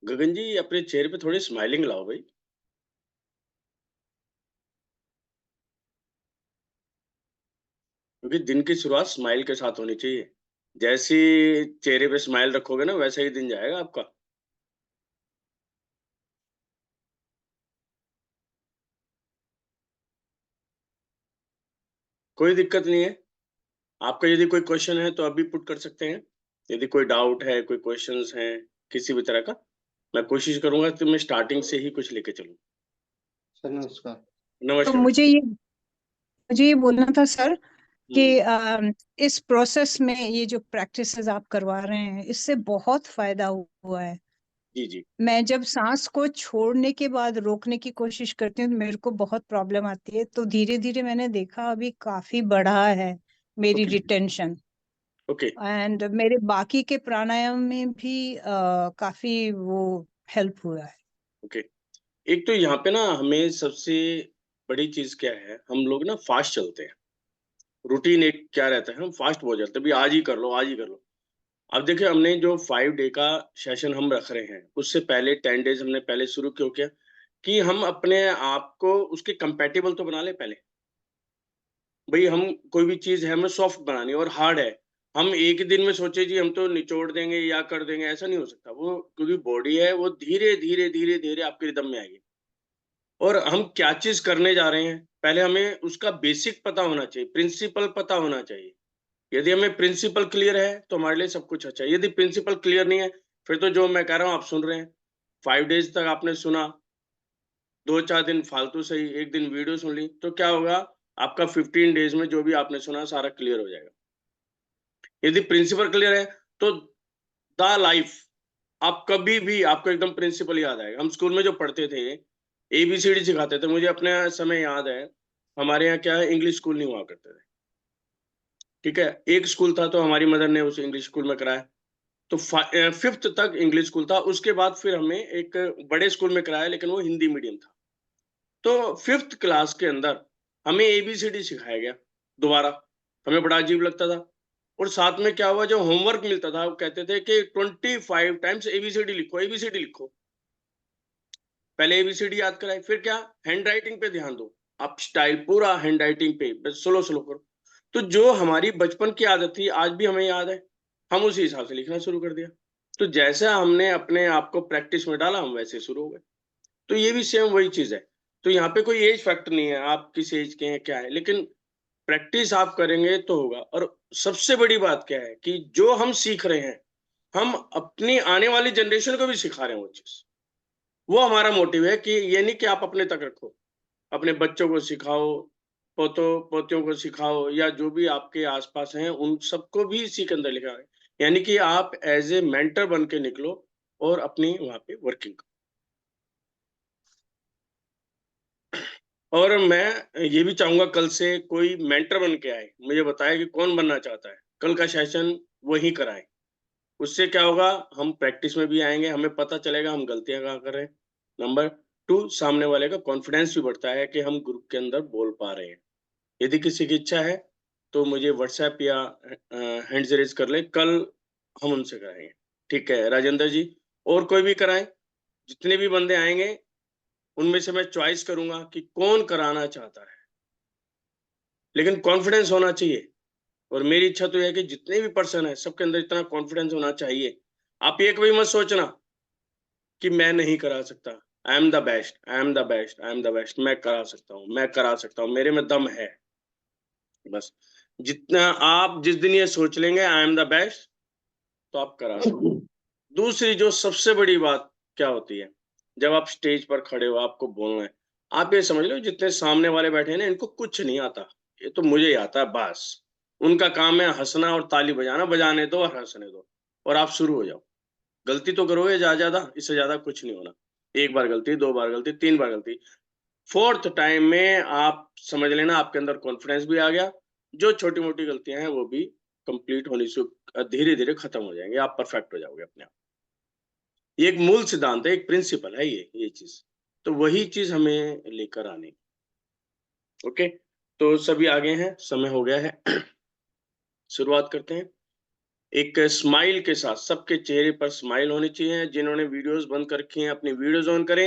गगन जी अपने चेहरे पे थोड़ी स्माइलिंग लाओ भाई। क्योंकि दिन की शुरुआत स्माइल के साथ होनी चाहिए। जैसी चेहरे पे स्माइल रखोगे ना वैसा ही दिन जाएगा आपका। कोई दिक्कत नहीं है। आपका यदि कोई क्वेश्चन है तो अभी पुट कर सकते हैं। यदि कोई डाउट है, कोई क्वेश्चंस हैं किसी भी तरह का, मैं कोशिश करूंगा कि मैं स्टार्टिंग से ही कुछ लेके चलूं। सर नमस्कार। तो नमस्कार। मुझे ये बोलना था सर कि हम्म। इस प्रोसेस में ये जो प्रैक्टिसेस आप करवा रहे हैं इससे बहुत फायदा हुआ है। जी जी। मैं जब सांस को छोड़ने के बाद रोकने की कोशिश करती हूँ तो मेरे को बहुत प्रॉब्लम आती है, तो धीरे धीरे मैंने देखा अभी काफी बढ़ा है मेरी ओके रिटेंशन। ओके एंड मेरे बाकी के प्राणायाम में भी काफी वो हेल्प हुआ है। ओके। एक तो यहाँ पे ना हमें सबसे बड़ी चीज क्या है, हम लोग ना फास्ट चलते हैं। रूटीन एक क्या रहता है, हम फास्ट बहुत चलते हैं, भाई आज ही कर लो, आज ही कर लो। अब देखिए हमने जो 5 डे का सेशन हम रख रहे हैं उससे पहले 10 डेज हमने पहले शुरू क्यों किया कि हम अपने आप को उसके कंपेटेबल तो बना ले पहले। भाई हम कोई भी चीज है हमें सॉफ्ट बनानी है और हार्ड है। हम एक दिन में सोचे जी हम तो निचोड़ देंगे या कर देंगे, ऐसा नहीं हो सकता। वो क्योंकि बॉडी है वो धीरे धीरे धीरे धीरे आपके रिदम में आएगी। और हम क्या चीज करने जा रहे हैं पहले हमें उसका बेसिक पता होना चाहिए, प्रिंसिपल पता होना चाहिए। यदि हमें प्रिंसिपल क्लियर है तो हमारे लिए सब कुछ अच्छा है। यदि प्रिंसिपल क्लियर नहीं है फिर तो जो मैं कह रहा हूँ आप सुन रहे हैं, 5 डेज तक आपने सुना, 2-4 दिन फालतू सही, एक दिन वीडियो सुन ली, तो क्या होगा, आपका 15 डेज में जो भी आपने सुना सारा क्लियर हो जाएगा। यदि प्रिंसिपल क्लियर है तो द लाइफ आप कभी भी आपको एकदम प्रिंसिपल याद आएगा। हम स्कूल में जो पढ़ते थे, एबीसीडी सिखाते थे, मुझे अपने समय याद है। हमारे यहाँ क्या है, इंग्लिश स्कूल नहीं हुआ करते थे। ठीक है, एक स्कूल था तो हमारी मदर ने उसे इंग्लिश स्कूल में कराया। तो 5th तक इंग्लिश स्कूल था, उसके बाद फिर हमें एक बड़े स्कूल में कराया लेकिन वो हिंदी मीडियम था। तो 5th क्लास के अंदर हमें एबीसीडी सिखाया गया दोबारा। हमें बड़ा अजीब लगता था। और साथ में क्या हुआ, जो होमवर्क मिलता था वो कहते थे कि 25 टाइम्स एबीसीडी लिखो, एबीसीडी लिखो। पहले एबीसीडी याद कराए, फिर क्या, हैंड राइटिंग पे ध्यान दो। आप स्टाइल पूरा हैंड राइटिंग पे बस स्लो स्लो करो। तो जो हमारी बचपन की आदत थी आज भी हमें याद है, हम उसी हिसाब से लिखना शुरू कर दिया। तो जैसा हमने अपने आप को प्रैक्टिस में डाला हम वैसे शुरू हो गए। तो ये भी सेम वही चीज है। तो यहाँ पे कोई एज फैक्टर नहीं है, आप किस एज के हैं क्या है, लेकिन प्रैक्टिस आप करेंगे तो होगा। और सबसे बड़ी बात क्या है कि जो हम सीख रहे हैं हम अपनी आने वाली जनरेशन को भी सिखा रहे हैं वो चीज। वो हमारा मोटिव है कि ये नहीं कि आप अपने तक रखो, अपने बच्चों को सिखाओ, पोतों पोतियों को सिखाओ, या जो भी आपके आसपास हैं उन सबको भी इसी के अंदर लिखा है। यानी कि आप एज ए मेंटर बन के निकलो और अपनी वहां पे वर्किंग करो। और मैं ये भी चाहूंगा कल से कोई मेंटर बन के आए, मुझे बताए कि कौन बनना चाहता है, कल का सेशन वही कराएं। उससे क्या होगा, हम प्रैक्टिस में भी आएंगे, हमें पता चलेगा हम गलतियां कहाँ कर रहे हैं। नंबर 2, सामने वाले का कॉन्फिडेंस भी बढ़ता है कि हम ग्रुप के अंदर बोल पा रहे हैं। यदि किसी की इच्छा है तो मुझे व्हाट्सएप या हैंड्स रेज कर ले, कल हम उनसे कराएंगे। ठीक है राजेंद्र जी, और कोई भी कराएं, जितने भी बंदे आएंगे उनमें से मैं चॉइस करूंगा कि कौन कराना चाहता है। लेकिन कॉन्फिडेंस होना चाहिए। और मेरी इच्छा तो यह है कि जितने भी पर्सन है सबके अंदर इतना कॉन्फिडेंस होना चाहिए। आप ये कभी मत सोचना कि मैं नहीं करा सकता। आई am the best, I am the best, I am the best, मैं करा सकता हूँ, मैं करा सकता हूँ, मेरे में दम है। बस जितना आप जिस दिन ये सोच लेंगे आई एम द बेस्ट, तो आप करा सकते हैं। दूसरी जो सबसे बड़ी बात क्या होती है, जब आप स्टेज पर खड़े हो आपको बोलना है, आप ये समझ लो जितने सामने वाले बैठे हैं ना इनको कुछ नहीं आता, ये तो मुझे ही आता है बस। उनका काम है हंसना और ताली बजाना, बजाने दो और हंसने दो, और आप शुरू हो जाओ। गलती तो करोगे ज्यादा ज्यादा, इससे ज्यादा कुछ नहीं होना। एक बार गलती, 2 बार गलती, 3 बार गलती, 4th टाइम में आप समझ लेना आपके अंदर कॉन्फिडेंस भी आ गया। जो छोटी मोटी गलतियां हैं वो भी कंप्लीट होनी से धीरे धीरे खत्म हो जाएंगे, आप परफेक्ट हो जाओगे अपने आप। ये एक मूल सिद्धांत है, एक प्रिंसिपल है ये चीज। तो वही चीज हमें लेकर आनी। ओके, तो सभी आगे हैं, समय हो गया है। शुरुआत करते हैं। एक स्माइल के साथ, सबके चेहरे पर स्माइल होनी चाहिए। जिन्होंने वीडियोस बंद कर रखी हैं अपनी वीडियोस ऑन करें।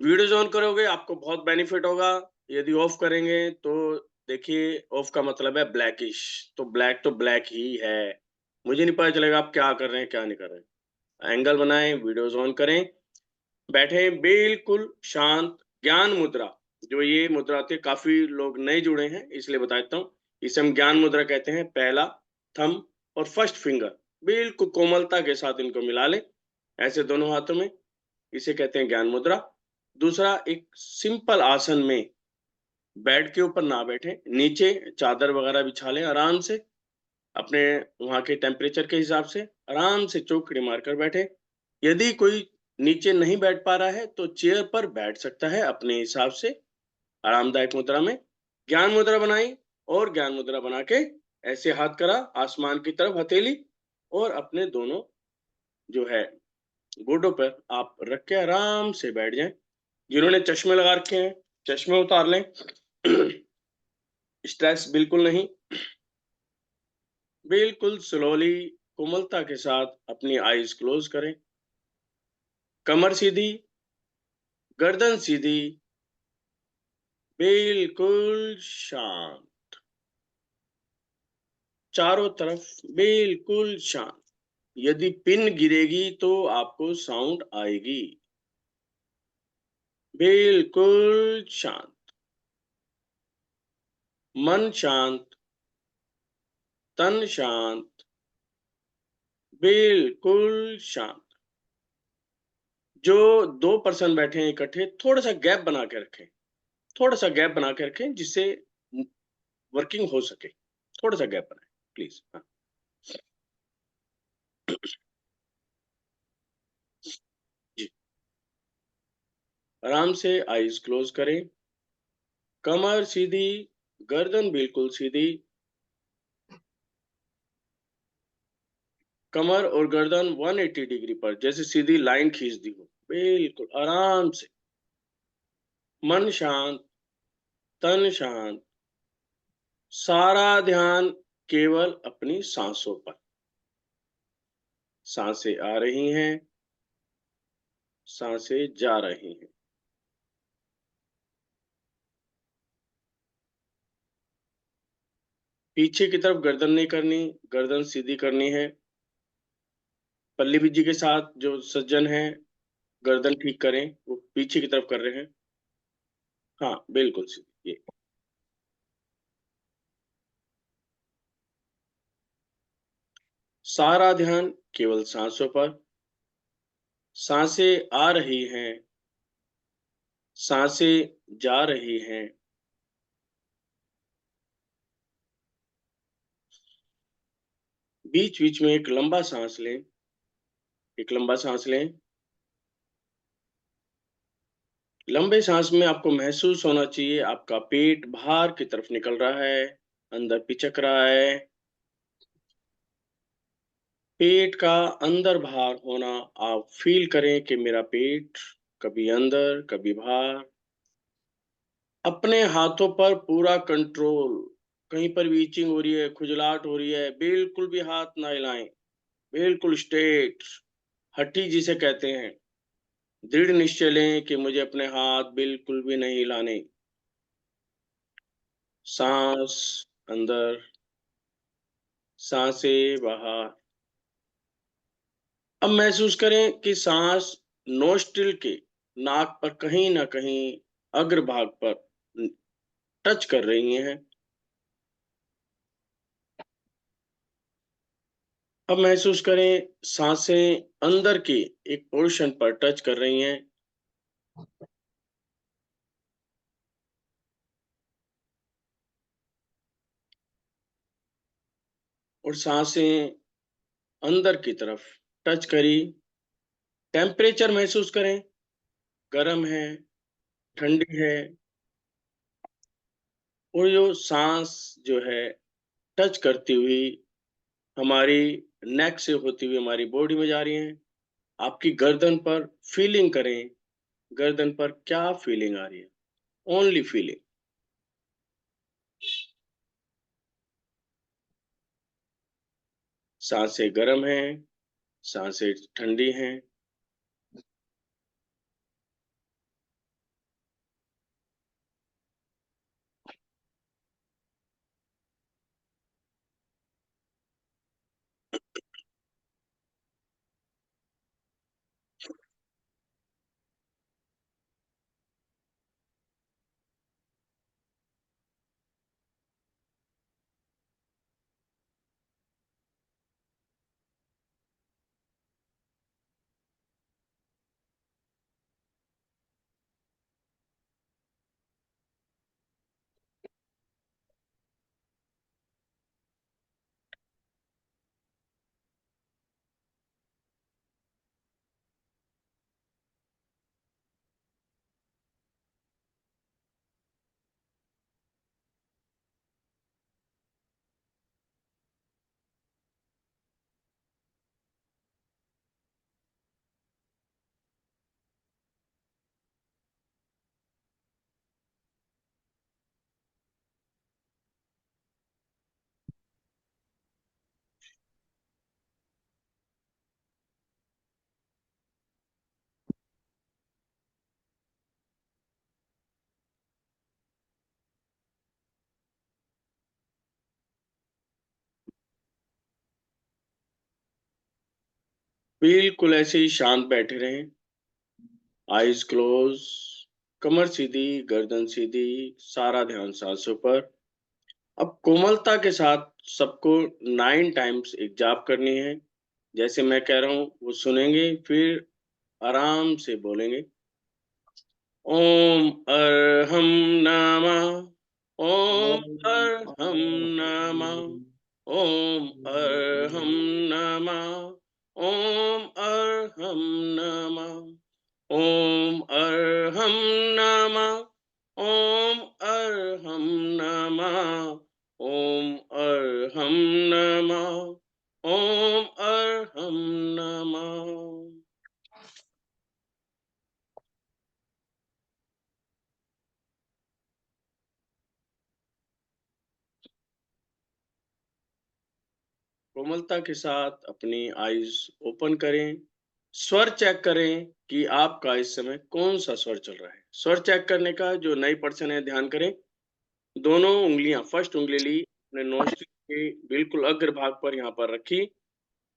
वीडियोस ऑन करोगे आपको बहुत बेनिफिट होगा। यदि ऑफ करेंगे तो देखिए, ऑफ का मतलब है ब्लैकिश, तो ब्लैक ही है। मुझे नहीं पता चलेगा आप क्या कर रहे हैं क्या नहीं कर रहे हैं। एंगल बनाएं, वीडियोस ऑन करें, बैठे बिल्कुल शांत। ज्ञान मुद्रा, जो ये मुद्रा थे, काफी लोग नए जुड़े हैं इसलिए बता देता हूँ। इसे हम ज्ञान मुद्रा कहते हैं। पहला थंब और फर्स्ट फिंगर बिल्कुल कोमलता के साथ इनको मिला लें, ऐसे दोनों हाथों में। इसे कहते हैं ज्ञान मुद्रा। दूसरा, एक सिंपल आसन में बेड के ऊपर ना बैठे, नीचे चादर वगैरह बिछा लें आराम से, अपने वहां के टेम्परेचर के हिसाब से आराम से चौकड़ी मारकर बैठे। यदि कोई नीचे नहीं बैठ पा रहा है तो चेयर पर बैठ सकता है अपने हिसाब से, आरामदायक मुद्रा में। ज्ञान मुद्रा बनाई, और ज्ञान मुद्रा बना के ऐसे हाथ करा आसमान की तरफ, हथेली, और अपने दोनों जो है गोडों पर आप रख के आराम से बैठ जाएं। जिन्होंने चश्मे लगा रखे हैं चश्मे उतार लें। स्ट्रेस बिल्कुल नहीं, बिल्कुल स्लोली कोमलता के साथ अपनी आईज क्लोज करें। कमर सीधी, गर्दन सीधी, बिल्कुल शांत, चारों तरफ बिल्कुल शांत। यदि पिन गिरेगी तो आपको साउंड आएगी। बिल्कुल शांत, मन शांत, तन शांत, बिल्कुल शांत। जो 2 पर्सन बैठे हैं इकट्ठे, थोड़ा सा गैप बना के रखें, थोड़ा सा गैप बना के रखें, जिससे वर्किंग हो सके। थोड़ा सा गैप बनाएं प्लीज। हाँ जी, आराम से आईज क्लोज करें। कमर सीधी, गर्दन बिल्कुल सीधी, कमर और गर्दन 180 डिग्री पर जैसे सीधी लाइन खींच दी हो, बिल्कुल आराम से। मन शांत, तन शांत, सारा ध्यान केवल अपनी सांसों पर। सांसें आ रही हैं, सांसें जा रही हैं। पीछे की तरफ गर्दन नहीं करनी, गर्दन सीधी करनी है। पल्लवी जी के साथ जो सज्जन हैं, गर्दन ठीक करें, वो पीछे की तरफ कर रहे हैं। हाँ बिल्कुल सीधी। ये सारा ध्यान केवल सांसों पर। सांसें आ रही हैं, सांसें जा रही हैं। बीच बीच में एक लंबा सांस लें, एक लंबा सांस लें। लंबे सांस में आपको महसूस होना चाहिए आपका पेट बाहर की तरफ निकल रहा है, अंदर पिचक रहा है। पेट का अंदर बाहर होना आप फील करें कि मेरा पेट कभी अंदर कभी बाहर। अपने हाथों पर पूरा कंट्रोल। कहीं पर भी इचिंग हो रही है, खुजलाहट हो रही है, बिल्कुल भी हाथ ना हिलाएं, बिल्कुल स्ट्रेट, हठी जिसे कहते हैं। दृढ़ निश्चय लें कि मुझे अपने हाथ बिल्कुल भी नहीं हिलाने। सांस अंदर, सांसें बाहर। अब महसूस करें कि सांस नोस्ट्रिल के, नाक पर कहीं ना कहीं अग्रभाग पर टच कर रही हैं। अब महसूस करें सांसें अंदर के एक पोर्शन पर टच कर रही हैं। और सांसें अंदर की तरफ टच करी। टेम्परेचर महसूस करें, गर्म है, ठंडी है। और जो सांस जो है टच करती हुई हमारी नेक से होती हुई हमारी बॉडी में जा रही है। आपकी गर्दन पर फीलिंग करें, गर्दन पर क्या फीलिंग आ रही है, ओनली फीलिंग। सांसें गर्म हैं, सांसें ठंडी हैं। बिल्कुल ऐसे ही शांत बैठे रहें, आईज क्लोज, कमर सीधी, गर्दन सीधी, सारा ध्यान सांसों पर। अब कोमलता के साथ सबको 9 टाइम्स एक जाप करनी है। जैसे मैं कह रहा हूँ वो सुनेंगे, फिर आराम से बोलेंगे। ओम अर्हम नमः, ओम अर्हम नमः, ओम अर्हम नमः, ओम अर्हम नमः, ओम अर्हम नमः, ओम अर्हम नमः, ओम अर्हम नमः, ओम अर्हम नमः। कोमलता के साथ अपनी आईज ओपन करें, स्वर चेक करें कि आपका इस समय कौन सा स्वर चल रहा है। स्वर चेक करने का जो नई पर्सन है ध्यान करें, दोनों उंगलियां, फर्स्ट उंगली ली अपने नोस्ट्रिल के बिल्कुल अग्र भाग पर यहाँ पर रखी,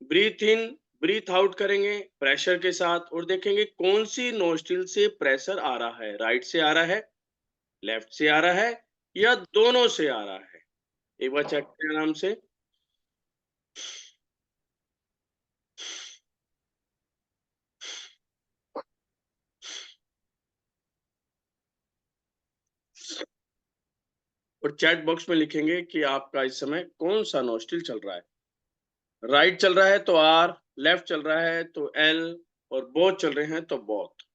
ब्रीथ इन ब्रीथ आउट करेंगे प्रेशर के साथ और देखेंगे कौन सी नोस्ट्रिल से प्रेशर आ रहा है, राइट से आ रहा है, लेफ्ट से आ रहा है या दोनों से आ रहा है। एक बार चेक करें आराम से। और चैट बॉक्स में लिखेंगे कि आपका इस समय कौन सा नोस्ट्रिल चल रहा है। राइट चल रहा है तो आर, लेफ्ट चल रहा है तो एल, और बोथ चल रहे हैं तो बोथ।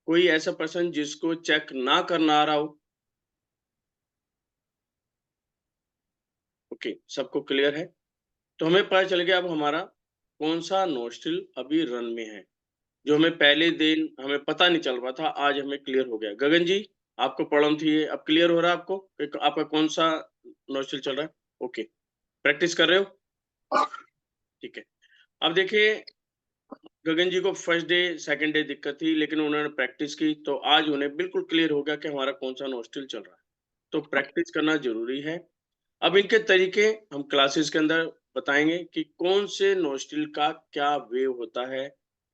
कोई ऐसा पर्सन जिसको चेक ना करना आ रहा हो? ओके, सबको क्लियर है। तो हमें पता चल गया अब हमारा कौन सा नोस्ट्रिल अभी रन में है, जो हमें पहले दिन हमें पता नहीं चल रहा था, आज हमें क्लियर हो गया। गगन जी, आपको प्रॉब्लम थी ये, अब क्लियर हो रहा है आपको कि आपका कौन सा नोस्ट्रिल चल रहा है? ओके, प्रैक्टिस कर रहे हो? ठीक है। अब देखिए, गगन जी को फर्स्ट डे सेकंड डे दिक्कत थी, लेकिन उन्होंने प्रैक्टिस की तो आज उन्हें बिल्कुल क्लियर हो गया कि हमारा कौन सा नोस्ट्रिल चल रहा है। तो प्रैक्टिस करना जरूरी है। अब इनके तरीके हम क्लासेस के अंदर बताएंगे कि कौन से नोस्ट्रिल का क्या वेव होता है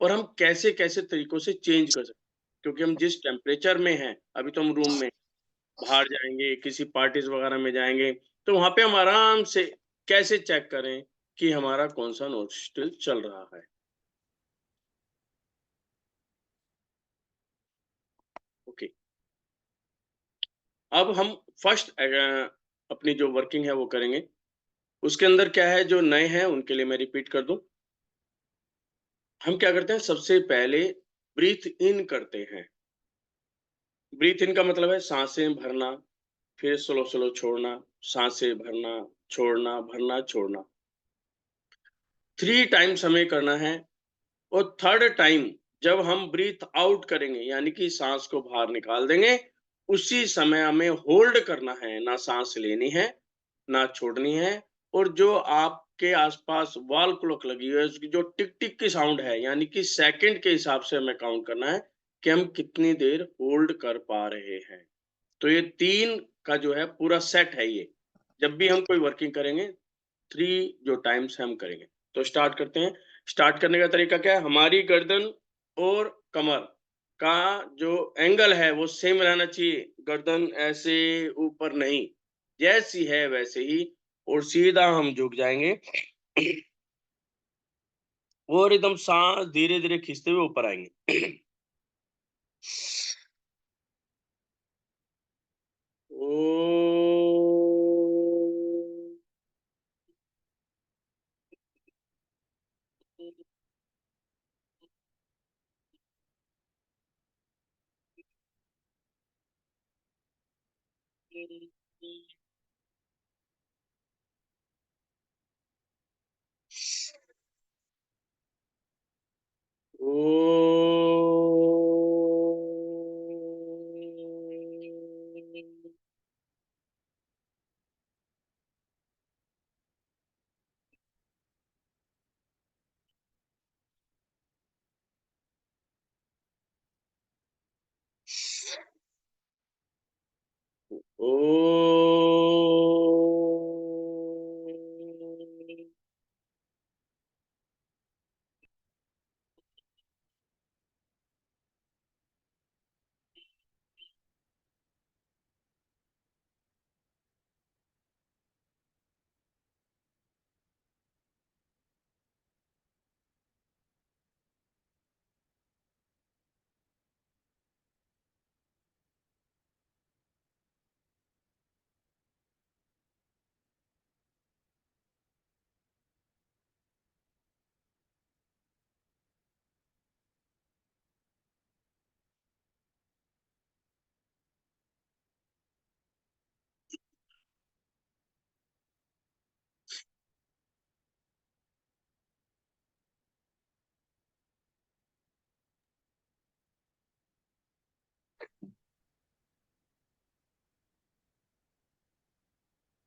और हम कैसे कैसे तरीकों से चेंज कर सकते हैं। क्योंकि हम जिस टेम्परेचर में हैं, अभी तो हम रूम में, बाहर जाएंगे किसी पार्टीज वगैरह में जाएंगे, तो वहां पे हम आराम से कैसे चेक करें कि हमारा कौन सा नोस्ट्रिल चल रहा है। ओके, अब हम फर्स्ट अपनी जो वर्किंग है वो करेंगे। उसके अंदर क्या है, जो नए हैं उनके लिए मैं रिपीट कर दूं। हम क्या करते हैं, सबसे पहले ब्रीथ इन करते हैं, ब्रीथ इन का मतलब है सांसें भरना, फिर स्लो स्लो छोड़ना, सांसें भरना, छोड़ना, भरना, छोड़ना। 3 टाइम्स हमें करना है और थर्ड टाइम जब हम ब्रीथ आउट करेंगे यानी कि सांस को बाहर निकाल देंगे, उसी समय हमें होल्ड करना है, ना सांस लेनी है, ना छोड़नी है। और जो आपके आसपास वॉल क्लॉक लगी हुई है, उसकी जो टिक टिक की साउंड है, यानी कि सेकंड के हिसाब से हमें काउंट करना है कि हम कितनी देर होल्ड कर पा रहे हैं। तो ये 3 का जो है पूरा सेट है ये। जब भी हम कोई वर्किंग करेंगे 3 जो टाइम्स हम करेंगे। तो स्टार्ट करते हैं। स्टार्ट करने का तरीका क्या है? हमारी गर्दन और कमर का जो एंगल है वो सेम रहना चाहिए। गर्दन ऐसे ऊपर नहीं, जैसी है वैसे ही, और सीधा हम झुक जाएंगे और एकदम सांस धीरे धीरे खींचते हुए ऊपर आएंगे।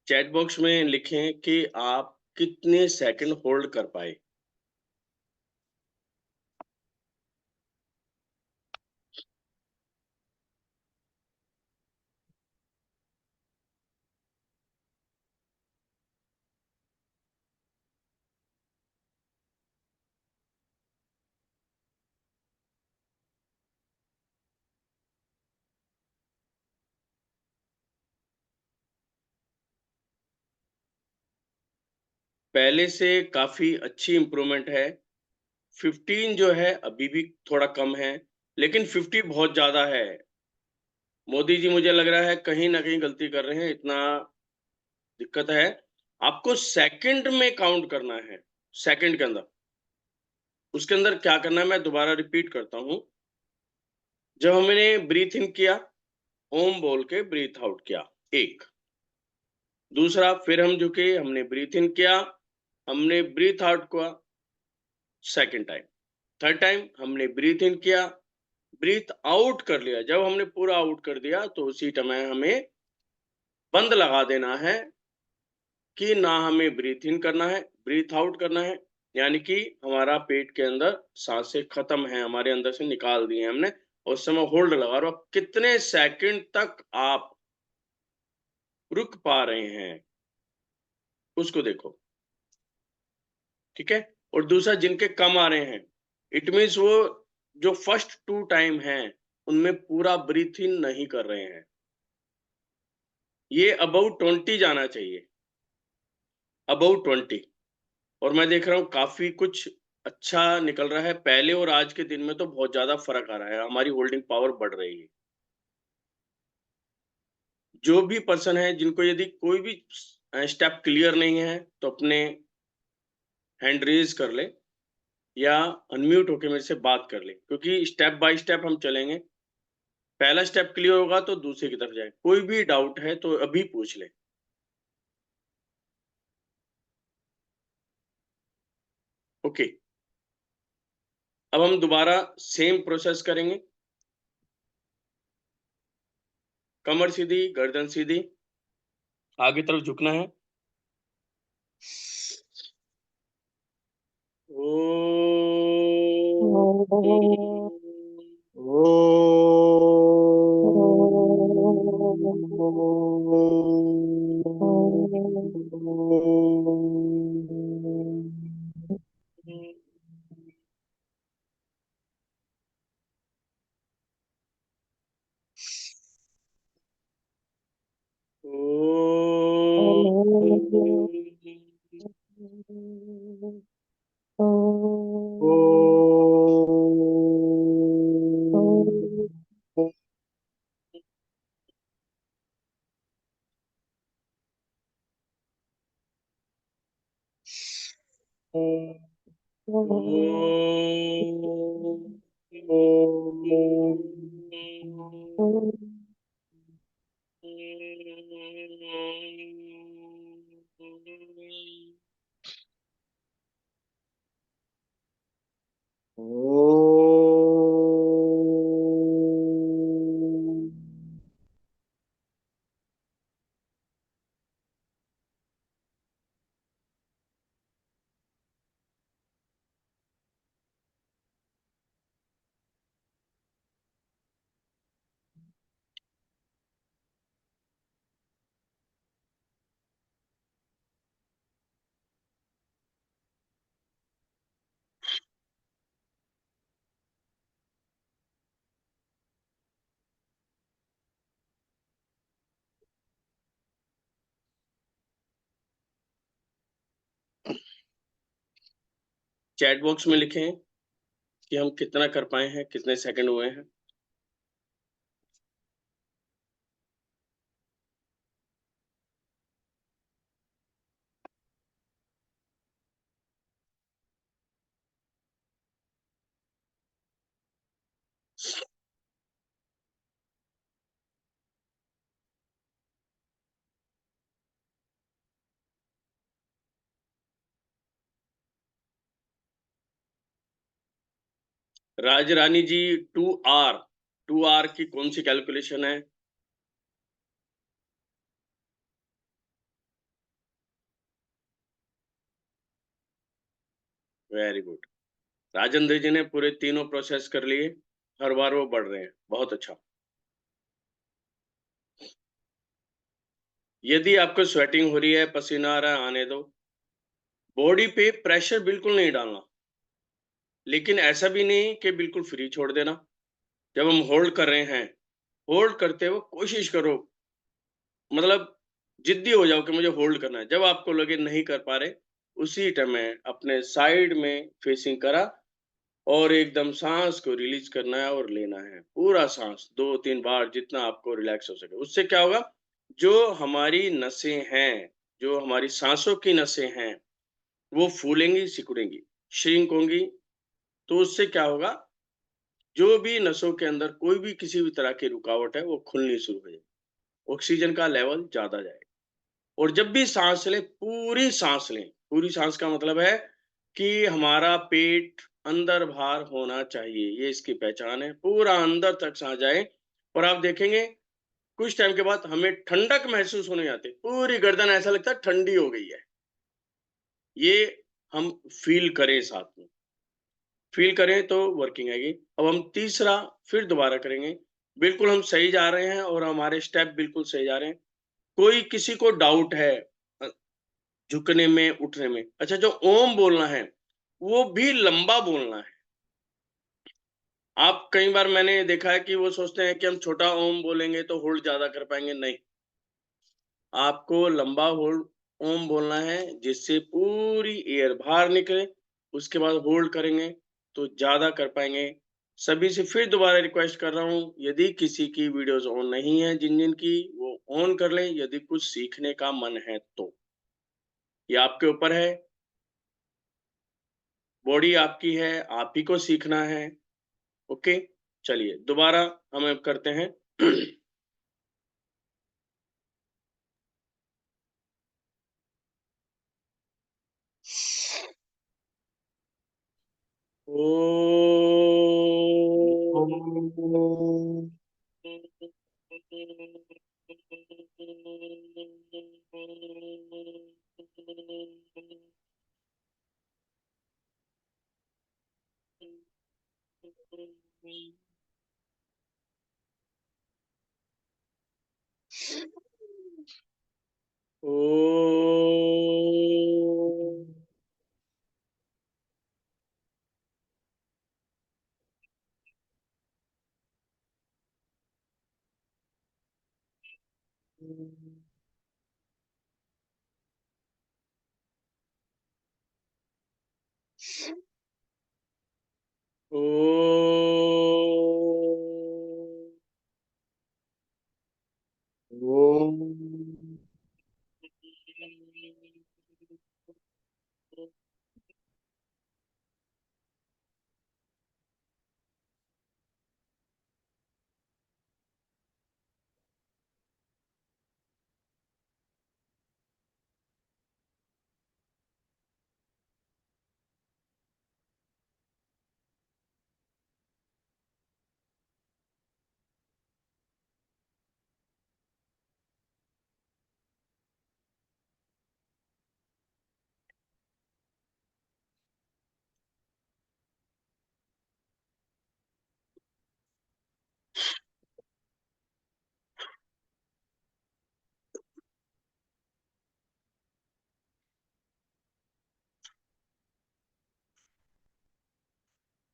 चैट बॉक्स में लिखें कि आप कितने सेकंड होल्ड कर पाए। पहले से काफी अच्छी इम्प्रूवमेंट है। 15 जो है अभी भी थोड़ा कम है, लेकिन 50 बहुत ज्यादा है। मोदी जी मुझे लग रहा है कहीं ना कहीं गलती कर रहे हैं, इतना दिक्कत है। आपको सेकंड में काउंट करना है, सेकंड के अंदर। उसके अंदर क्या करना है मैं दोबारा रिपीट करता हूं। जब हमने ब्रीथ इन किया, ओम बोल के ब्रीथ आउट किया, एक। दूसरा, फिर हम झुके, हमने ब्रीथ इन किया, हमने ब्रीथ आउट किया, सेकंड टाइम। थर्ड टाइम हमने ब्रीथ इन किया, ब्रीथ आउट कर लिया। जब हमने पूरा आउट कर दिया तो उसी समय हमें बंद लगा देना है कि ना हमें ब्रीथ इन करना है, ब्रीथ आउट करना है। यानी कि हमारा पेट के अंदर सांसें खत्म है, हमारे अंदर से निकाल दी हैं हमने, और उस समय होल्ड लगा। और अब कितने सेकंड तक आप रुक पा रहे हैं उसको देखो, ठीक है। और दूसरा, जिनके कम आ रहे हैं, इट मीन्स वो जो फर्स्ट 2 टाइम हैं उनमें पूरा ब्रीथ इन नहीं कर रहे हैं। ये अबाउट 20 जाना चाहिए, अबाउट 20। और मैं देख रहा हूँ काफी कुछ अच्छा निकल रहा है। पहले और आज के दिन में तो बहुत ज्यादा फर्क आ रहा है, हमारी होल्डिंग पावर बढ़ रही है। जो भी पर्सन है जिनको यदि कोई भी स्टेप क्लियर नहीं है तो अपने हैंड रेज कर ले या अनम्यूट होके मेरे से बात कर ले, क्योंकि स्टेप बाय स्टेप हम चलेंगे। पहला स्टेप क्लियर होगा तो दूसरे की तरफ जाए। कोई भी डाउट है तो अभी पूछ ले। ओके, अब हम दोबारा सेम प्रोसेस करेंगे। कमर सीधी, गर्दन सीधी, आगे तरफ झुकना है। चैट बॉक्स में लिखें कि हम कितना कर पाए हैं, कितने सेकंड हुए हैं। राज रानी जी, 2R की कौन सी कैलकुलेशन है? Very good. राजेंद्र जी ने पूरे तीनों प्रोसेस कर लिए, हर बार वो बढ़ रहे हैं, बहुत अच्छा। यदि आपको स्वेटिंग हो रही है, पसीना आ रहा है, आने दो। बॉडी पे प्रेशर बिल्कुल नहीं डालना, लेकिन ऐसा भी नहीं कि बिल्कुल फ्री छोड़ देना। जब हम होल्ड कर रहे हैं, होल्ड करते हुए कोशिश करो, मतलब जिद्दी हो जाओ कि मुझे होल्ड करना है। जब आपको लगे नहीं कर पा रहे, उसी टाइम में अपने साइड में फेसिंग करा और एकदम सांस को रिलीज करना है और लेना है। पूरा सांस 2-3 बार, जितना आपको रिलैक्स हो सके। उससे क्या होगा, जो हमारी नसें हैं, जो हमारी सांसों की नसें हैं, वो फूलेंगी, सिकुड़ेंगी, श्रिंक होंगी। तो उससे क्या होगा, जो भी नसों के अंदर कोई भी किसी भी तरह की रुकावट है, वो खुलनी शुरू हो जाएगी, ऑक्सीजन का लेवल ज्यादा जाएगा। और जब भी सांस लें, पूरी सांस लें। पूरी सांस का मतलब है कि हमारा पेट अंदर बाहर होना चाहिए, ये इसकी पहचान है। पूरा अंदर तक सांस जाए और आप देखेंगे कुछ टाइम के बाद हमें ठंडक महसूस होने जाती है, पूरी गर्दन ऐसा लगता है ठंडी हो गई है। ये हम फील करें, साथ में फील करें तो वर्किंग आएगी। अब हम तीसरा फिर दोबारा करेंगे। बिल्कुल हम सही जा रहे हैं और हमारे स्टेप बिल्कुल सही जा रहे हैं। कोई किसी को डाउट है झुकने में, उठने में, अच्छा, जो ओम बोलना है वो भी लंबा बोलना है। आप कई बार मैंने देखा है कि वो सोचते हैं कि हम छोटा ओम बोलेंगे तो होल्ड ज्यादा कर पाएंगे। नहीं, आपको लंबा होल्ड ओम बोलना है, जिससे पूरी एयर बाहर निकले। उसके बाद होल्ड करेंगे तो ज्यादा कर पाएंगे। सभी से फिर दोबारा रिक्वेस्ट कर रहा हूँ, यदि किसी की वीडियोस ऑन नहीं है, जिन जिन की, वो ऑन कर लें यदि कुछ सीखने का मन है तो। ये आपके ऊपर है, बॉडी आपकी है, आप ही को सीखना है। ओके, चलिए दोबारा हम अब करते हैं। ओ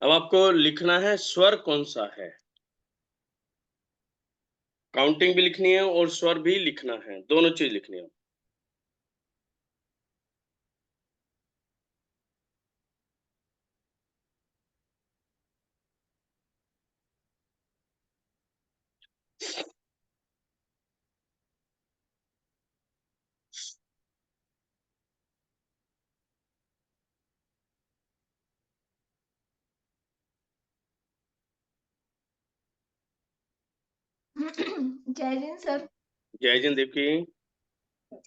अब आपको लिखना है स्वर कौन सा है। काउंटिंग भी लिखनी है और स्वर भी लिखना है, दोनों चीज लिखनी है। जय हिंद सर। जय जिन देवकी।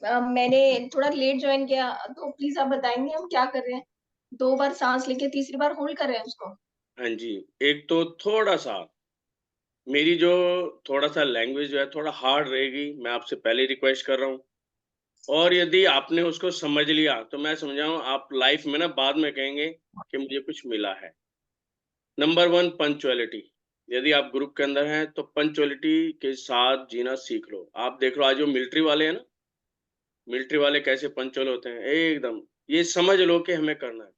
मैंने थोड़ा लेट ज्वाइन किया, तो प्लीज आप बताएंगे हम क्या कर रहे हैं। 2 बार सांस लेके तीसरी बार होल्ड कर रहे हैं उसको। हाँ जी, एक तो थोड़ा सा मेरी जो थोड़ा सा लैंग्वेज जो है थोड़ा हार्ड रहेगी, मैं आपसे पहले रिक्वेस्ट कर रहा हूँ। और यदि आपने उसको समझ लिया तो मैं समझाऊँ आप लाइफ में ना बाद में कहेंगे कि मुझे कुछ मिला है। Number 1 punctuality. यदि आप ग्रुप के अंदर हैं तो पंक्चुअलिटी के साथ जीना सीख लो। आप देख लो आज जो मिलिट्री वाले हैं ना, मिलिट्री वाले कैसे पंक्चुअल होते हैं एकदम। ये समझ लो कि हमें करना है।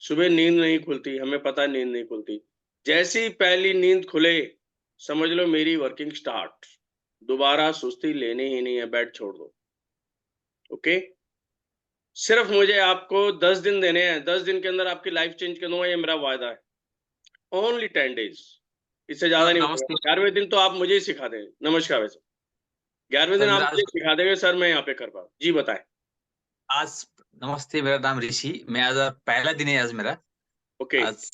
सुबह नींद नहीं खुलती, हमें पता है नींद नहीं खुलती। जैसी ही पहली नींद खुले समझ लो मेरी वर्किंग स्टार्ट। दोबारा सुस्ती लेनी ही नहीं है, बेड छोड़ दो। ओके, सिर्फ मुझे आपको 10 दिन देने हैं। 10 दिन के अंदर आपकी लाइफ चेंज कर दूंगा, ये मेरा वायदा है। ओनली 10 डेज, इससे ज्यादा नहीं होगा। नमस्ते 11वें दिन तो आप मुझे ही सिखा दें। नमस्कार वैसे 11वें दिन सर। आप मेरा मुझे आज सिखा देंगे सर, मैं यहाँ पे कर पाऊँ। जी बताएं। आज नमस्ते, मेरा नाम ऋषि। मैं आज पहला दिन है आज मेरा। ओके आज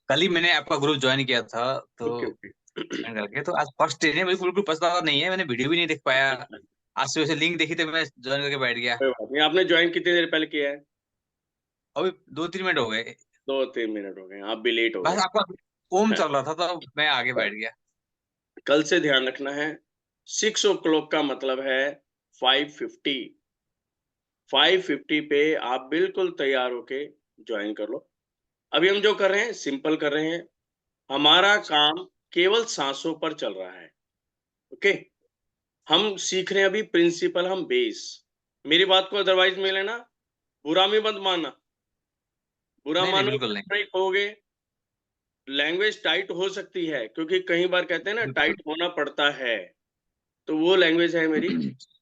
कल ही मैंने आपका ग्रुप ज्वाइन किया था, तो ओके ओके। join करके तो आज फर्स्ट डे है। मुझे बिल्कुल पता नहीं है, मैंने वीडियो भी नहीं देख पाया। आज सुबह से लिंक देखी तो मैं ज्वाइन करके बैठ गया। कोई बात नहीं, आपने ज्वाइन कितनी देर पहले किया है? अभी 2-3 मिनट हो गए। 2-3 मिनट हो गए, आप भी लेट हो बस गए। आपका ओम चल रहा था तो मैं आगे बैठ गया। कल से ध्यान रखना है, 6 o'clock का मतलब है 5:50। 5:50 पे आप बिल्कुल तैयार होके ज्वाइन कर लो। अभी हम जो कर रहे हैं सिंपल कर रहे हैं। हमारा काम केवल सांसों पर चल रहा है। ओके, हम सीख रहे हैं अभी प्रिंसिपल, हम बेस। मेरी बात को अदरवाइज में लेना, बुरा में मत मानना। बुरा नहीं नहीं, मानो बिल्कुल नहीं। नहीं कहोगे। लैंग्वेज टाइट हो सकती है क्योंकि कई बार कहते हैं ना बिल्कुल। टाइट होना पड़ता है, तो वो लैंग्वेज है मेरी।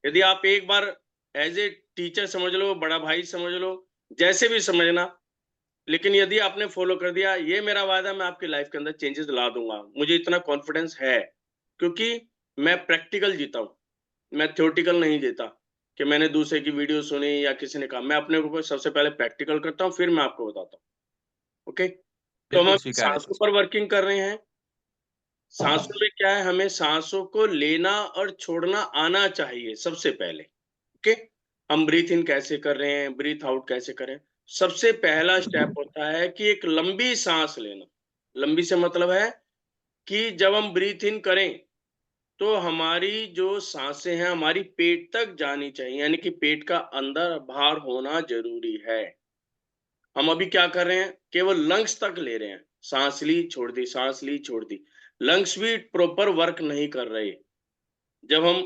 यदि आप एक बार एज ए टीचर समझ लो, बड़ा भाई समझ लो, जैसे भी समझना, लेकिन यदि आपने फॉलो कर दिया, ये मेरा वादा, मैं आपकी लाइफ के अंदर चेंजेस ला दूंगा। मुझे इतना कॉन्फिडेंस है क्योंकि मैं प्रैक्टिकल जीता हूँ, मैं थ्योरेटिकल नहीं जीता कि मैंने दूसरे की वीडियो सुनी या किसी ने कहा। मैं अपने ऊपर सबसे पहले प्रैक्टिकल करता हूँ, फिर मैं आपको बताता हूँ। ओके, तो हम बिल्कुल अभी स्वीकार है सांसों सर। पर वर्किंग कर रहे हैं। सांसों में क्या है, हमें सांसों को लेना और छोड़ना आना चाहिए सबसे पहले। ओके, हम ब्रीथ इन कैसे कर रहे हैं, ब्रीथ आउट कैसे करें। सबसे पहला स्टेप होता है कि एक लंबी सांस लेना। लंबी से मतलब है कि जब हम ब्रीथ इन करें तो हमारी जो सांसें हैं हमारी पेट तक जानी चाहिए, यानी कि पेट का अंदर बाहर होना जरूरी है। हम अभी क्या कर रहे हैं, केवल लंग्स तक ले रहे हैं, सांस ली छोड़ दी, सांस ली छोड़ दी। लंग्स भी प्रॉपर वर्क नहीं कर रहे। जब हम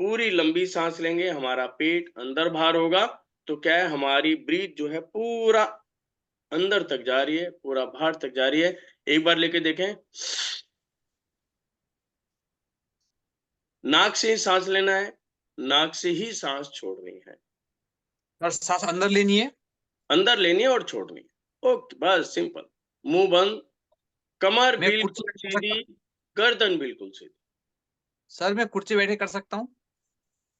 पूरी लंबी सांस लेंगे, हमारा पेट अंदर बाहर होगा, तो क्या है, हमारी ब्रीथ जो है पूरा अंदर तक जा रही है, पूरा बाहर तक जा रही है। एक बार लेके देखें, नाक से ही सांस लेना है, नाक से ही सांस छोड़नी है। और सांस अंदर लेनी है। अंदर लेनी है और छोड़नी है। ओके, बस सिंपल। मुंह बंद, कमर मैं कुर्सी बिल्कुल बैठे कर सकता सीधी, हूँ। गर्दन बिल्कुल सीधी। सर मैं कुर्सी बैठे कर सकता हूँ।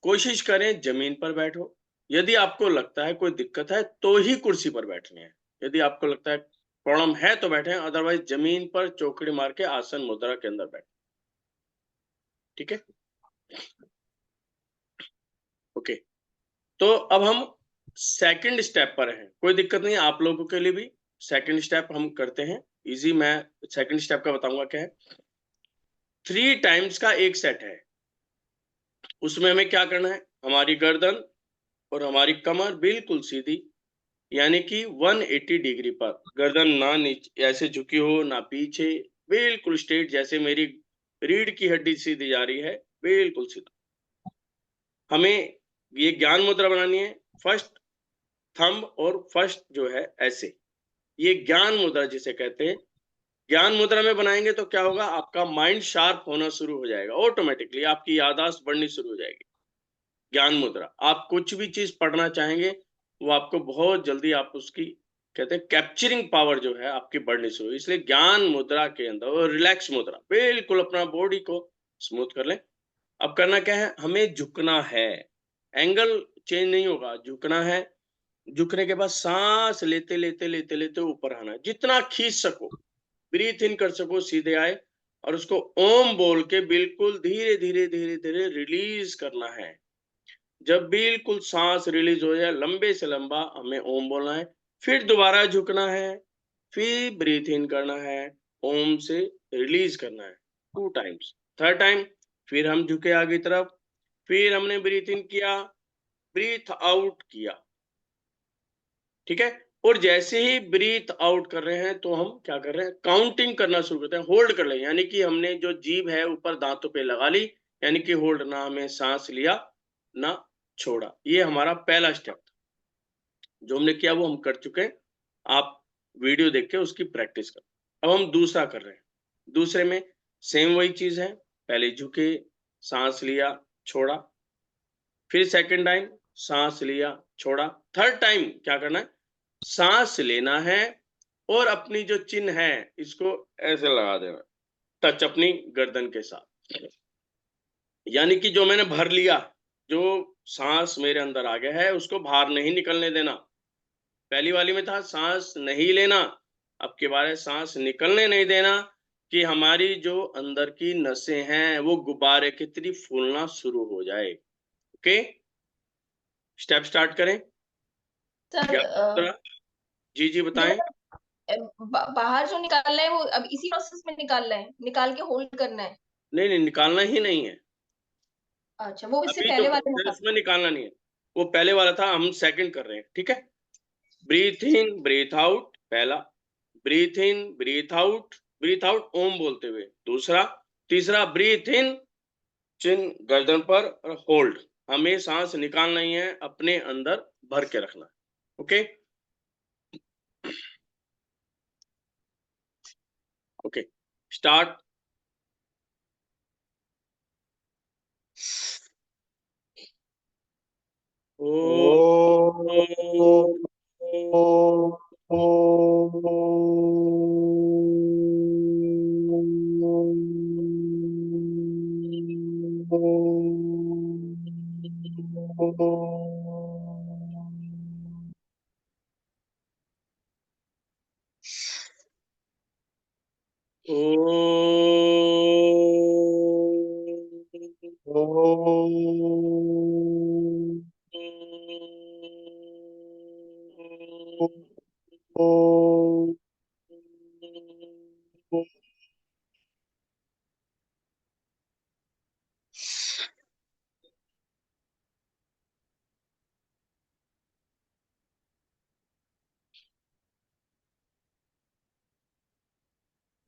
कोशिश करें जमीन पर बैठो। यदि आपको लगता है कोई दिक्कत है तो ही कुर्सी पर बैठनी है। यदि आपको लगता है प्रॉब्लम है तो बैठे, अदरवाइज जमीन पर चौकड़ी मार के आसन मुद्रा के अंदर बैठे। ठीक है, ओके। तो अब हम सेकंड स्टेप पर हैं, कोई दिक्कत नहीं आप लोगों के लिए भी। सेकंड स्टेप हम करते हैं इजी। मैं सेकंड स्टेप का बताऊंगा क्या है। 3 टाइम्स का एक सेट है। उसमें हमें क्या करना है, हमारी गर्दन और हमारी कमर बिल्कुल सीधी, यानी कि 180 डिग्री पर। गर्दन ना नीचे ऐसे झुकी हो ना पीछे, बिल्कुल स्ट्रेट, जैसे मेरी रीढ़ की हड्डी सीधी जा रही है, बिल्कुल सीधा। हमें ये ज्ञान मुद्रा बनानी है। फर्स्ट थंब और फर्स्ट जो है ऐसे, ये ज्ञान मुद्रा जिसे कहते हैं। ज्ञान मुद्रा में बनाएंगे तो क्या होगा, आपका माइंड शार्प होना शुरू हो जाएगा, ऑटोमेटिकली आपकी याददाश्त बढ़नी शुरू हो जाएगी। ज्ञान मुद्रा, आप कुछ भी चीज पढ़ना चाहेंगे वो आपको बहुत जल्दी, आप उसकी कहते हैं कैप्चरिंग पावर जो है आपकी बढ़नी शुरू हुई। इसलिए ज्ञान मुद्रा के अंदर, और रिलैक्स मुद्रा, बिल्कुल अपना बॉडी को स्मूथ कर लें। अब करना क्या है, हमें झुकना है, एंगल चेंज नहीं होगा, झुकना है। झुकने के बाद सांस लेते लेते लेते लेते ऊपर आना है, जितना खींच सको, ब्रीथ इन कर सको, सीधे आए, और उसको ओम बोल के बिल्कुल धीरे धीरे धीरे धीरे रिलीज करना है। जब बिल्कुल सांस रिलीज हो जाए, लंबे से लंबा हमें ओम बोलना है। फिर दोबारा झुकना है, फिर ब्रीथ इन करना है, ओम से रिलीज करना है 2 टाइम्स। थर्ड टाइम फिर हम झुके आगे तरफ, फिर हमने ब्रीथ इन किया, ब्रीथ आउट किया। ठीक है, और जैसे ही ब्रीथ आउट कर रहे हैं तो हम क्या कर रहे हैं, काउंटिंग करना शुरू करते हैं। होल्ड कर ले, यानी कि हमने जो जीभ है ऊपर दांतों पे लगा ली, यानी कि होल्ड, ना हमें सांस लिया ना छोड़ा। ये हमारा पहला स्टेप था, जो हमने किया वो हम कर चुके हैं। आप वीडियो देख के उसकी प्रैक्टिस कर। अब हम दूसरा कर रहे हैं। दूसरे में सेम वही चीज है, पहले झुके, सांस लिया छोड़ा, फिर सेकंड टाइम सांस लिया छोड़ा। थर्ड टाइम क्या करना है, सांस लेना है और अपनी जो चिन है इसको ऐसे लगा देना, टच अपनी गर्दन के साथ। यानी कि जो मैंने भर लिया, जो सांस मेरे अंदर आ गया है उसको बाहर नहीं निकलने देना। पहली वाली में था सांस नहीं लेना, अब की बार है सांस निकलने नहीं देना, कि हमारी जो अंदर की नसें हैं वो गुब्बारे की तरह फूलना शुरू हो जाए। ओके, स्टेप स्टार्ट करें। सर क्या दूसरा? जी जी जो बताएं। बाहर जो निकालना है वो अब इसी प्रोसेस में निकालना है, निकाल के होल्ड करना है। नहीं नहीं, निकालना ही नहीं है। अच्छा, वो इससे अभी तो पहले वाले में फिर था। उसमें निकालना नहीं है, वो पहले वाला था, हम सेकंड कर रहे हैं। ठीक है, ब्रीथ इन ब्रीथ आउट पहला, ब्रीथ इन ब्रीथ आउट ओम बोलते हुए दूसरा, तीसरा ब्रीथ इन, चिन गर्दन पर और होल्ड। हमें सांस निकालना ही है, अपने अंदर भर के रखना है। Okay okay, start. ओम ओ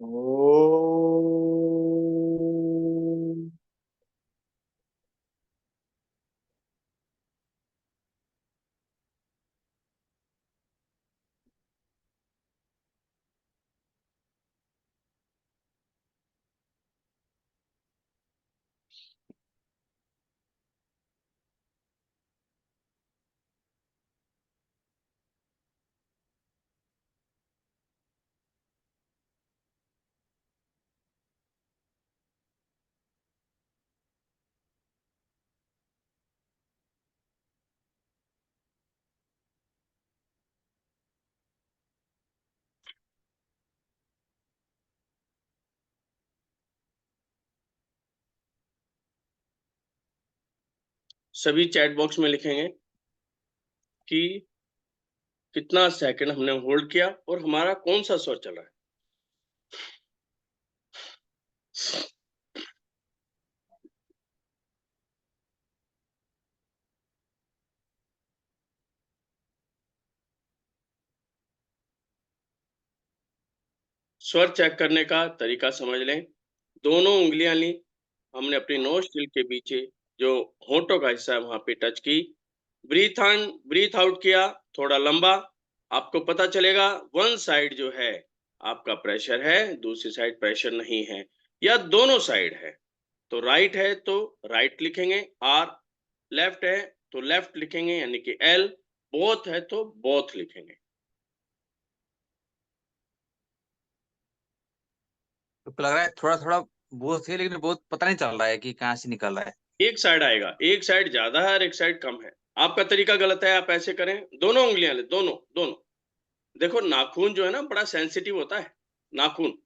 ओम। सभी चैट बॉक्स में लिखेंगे कि कितना सेकंड हमने होल्ड किया और हमारा कौन सा स्वर चल रहा है। स्वर चेक करने का तरीका समझ लें। दोनों उंगलियां ली, हमने अपनी नोस्ट्रिल के पीछे जो होंठों का हिस्सा है वहां पे टच की, ब्रीथ ऑन ब्रीथ आउट किया थोड़ा लंबा। आपको पता चलेगा वन साइड जो है आपका प्रेशर है, दूसरी साइड प्रेशर नहीं है, या दोनों साइड है। तो राइट है तो राइट लिखेंगे आर, लेफ्ट है तो लेफ्ट लिखेंगे यानी कि एल, बोथ है तो बोथ लिखेंगे। तो लग रहा है थोड़ा थोड़ा बहुत है, लेकिन बहुत पता नहीं चल रहा है कि कहाँ से निकल रहा है। एक साइड आएगा, एक साइड ज्यादा है और एक साइड कम है। आपका तरीका गलत है, आप ऐसे करें, दोनों उंगलियां ले, दोनों दोनों। देखो नाखून जो है ना बड़ा सेंसिटिव होता है, नाखून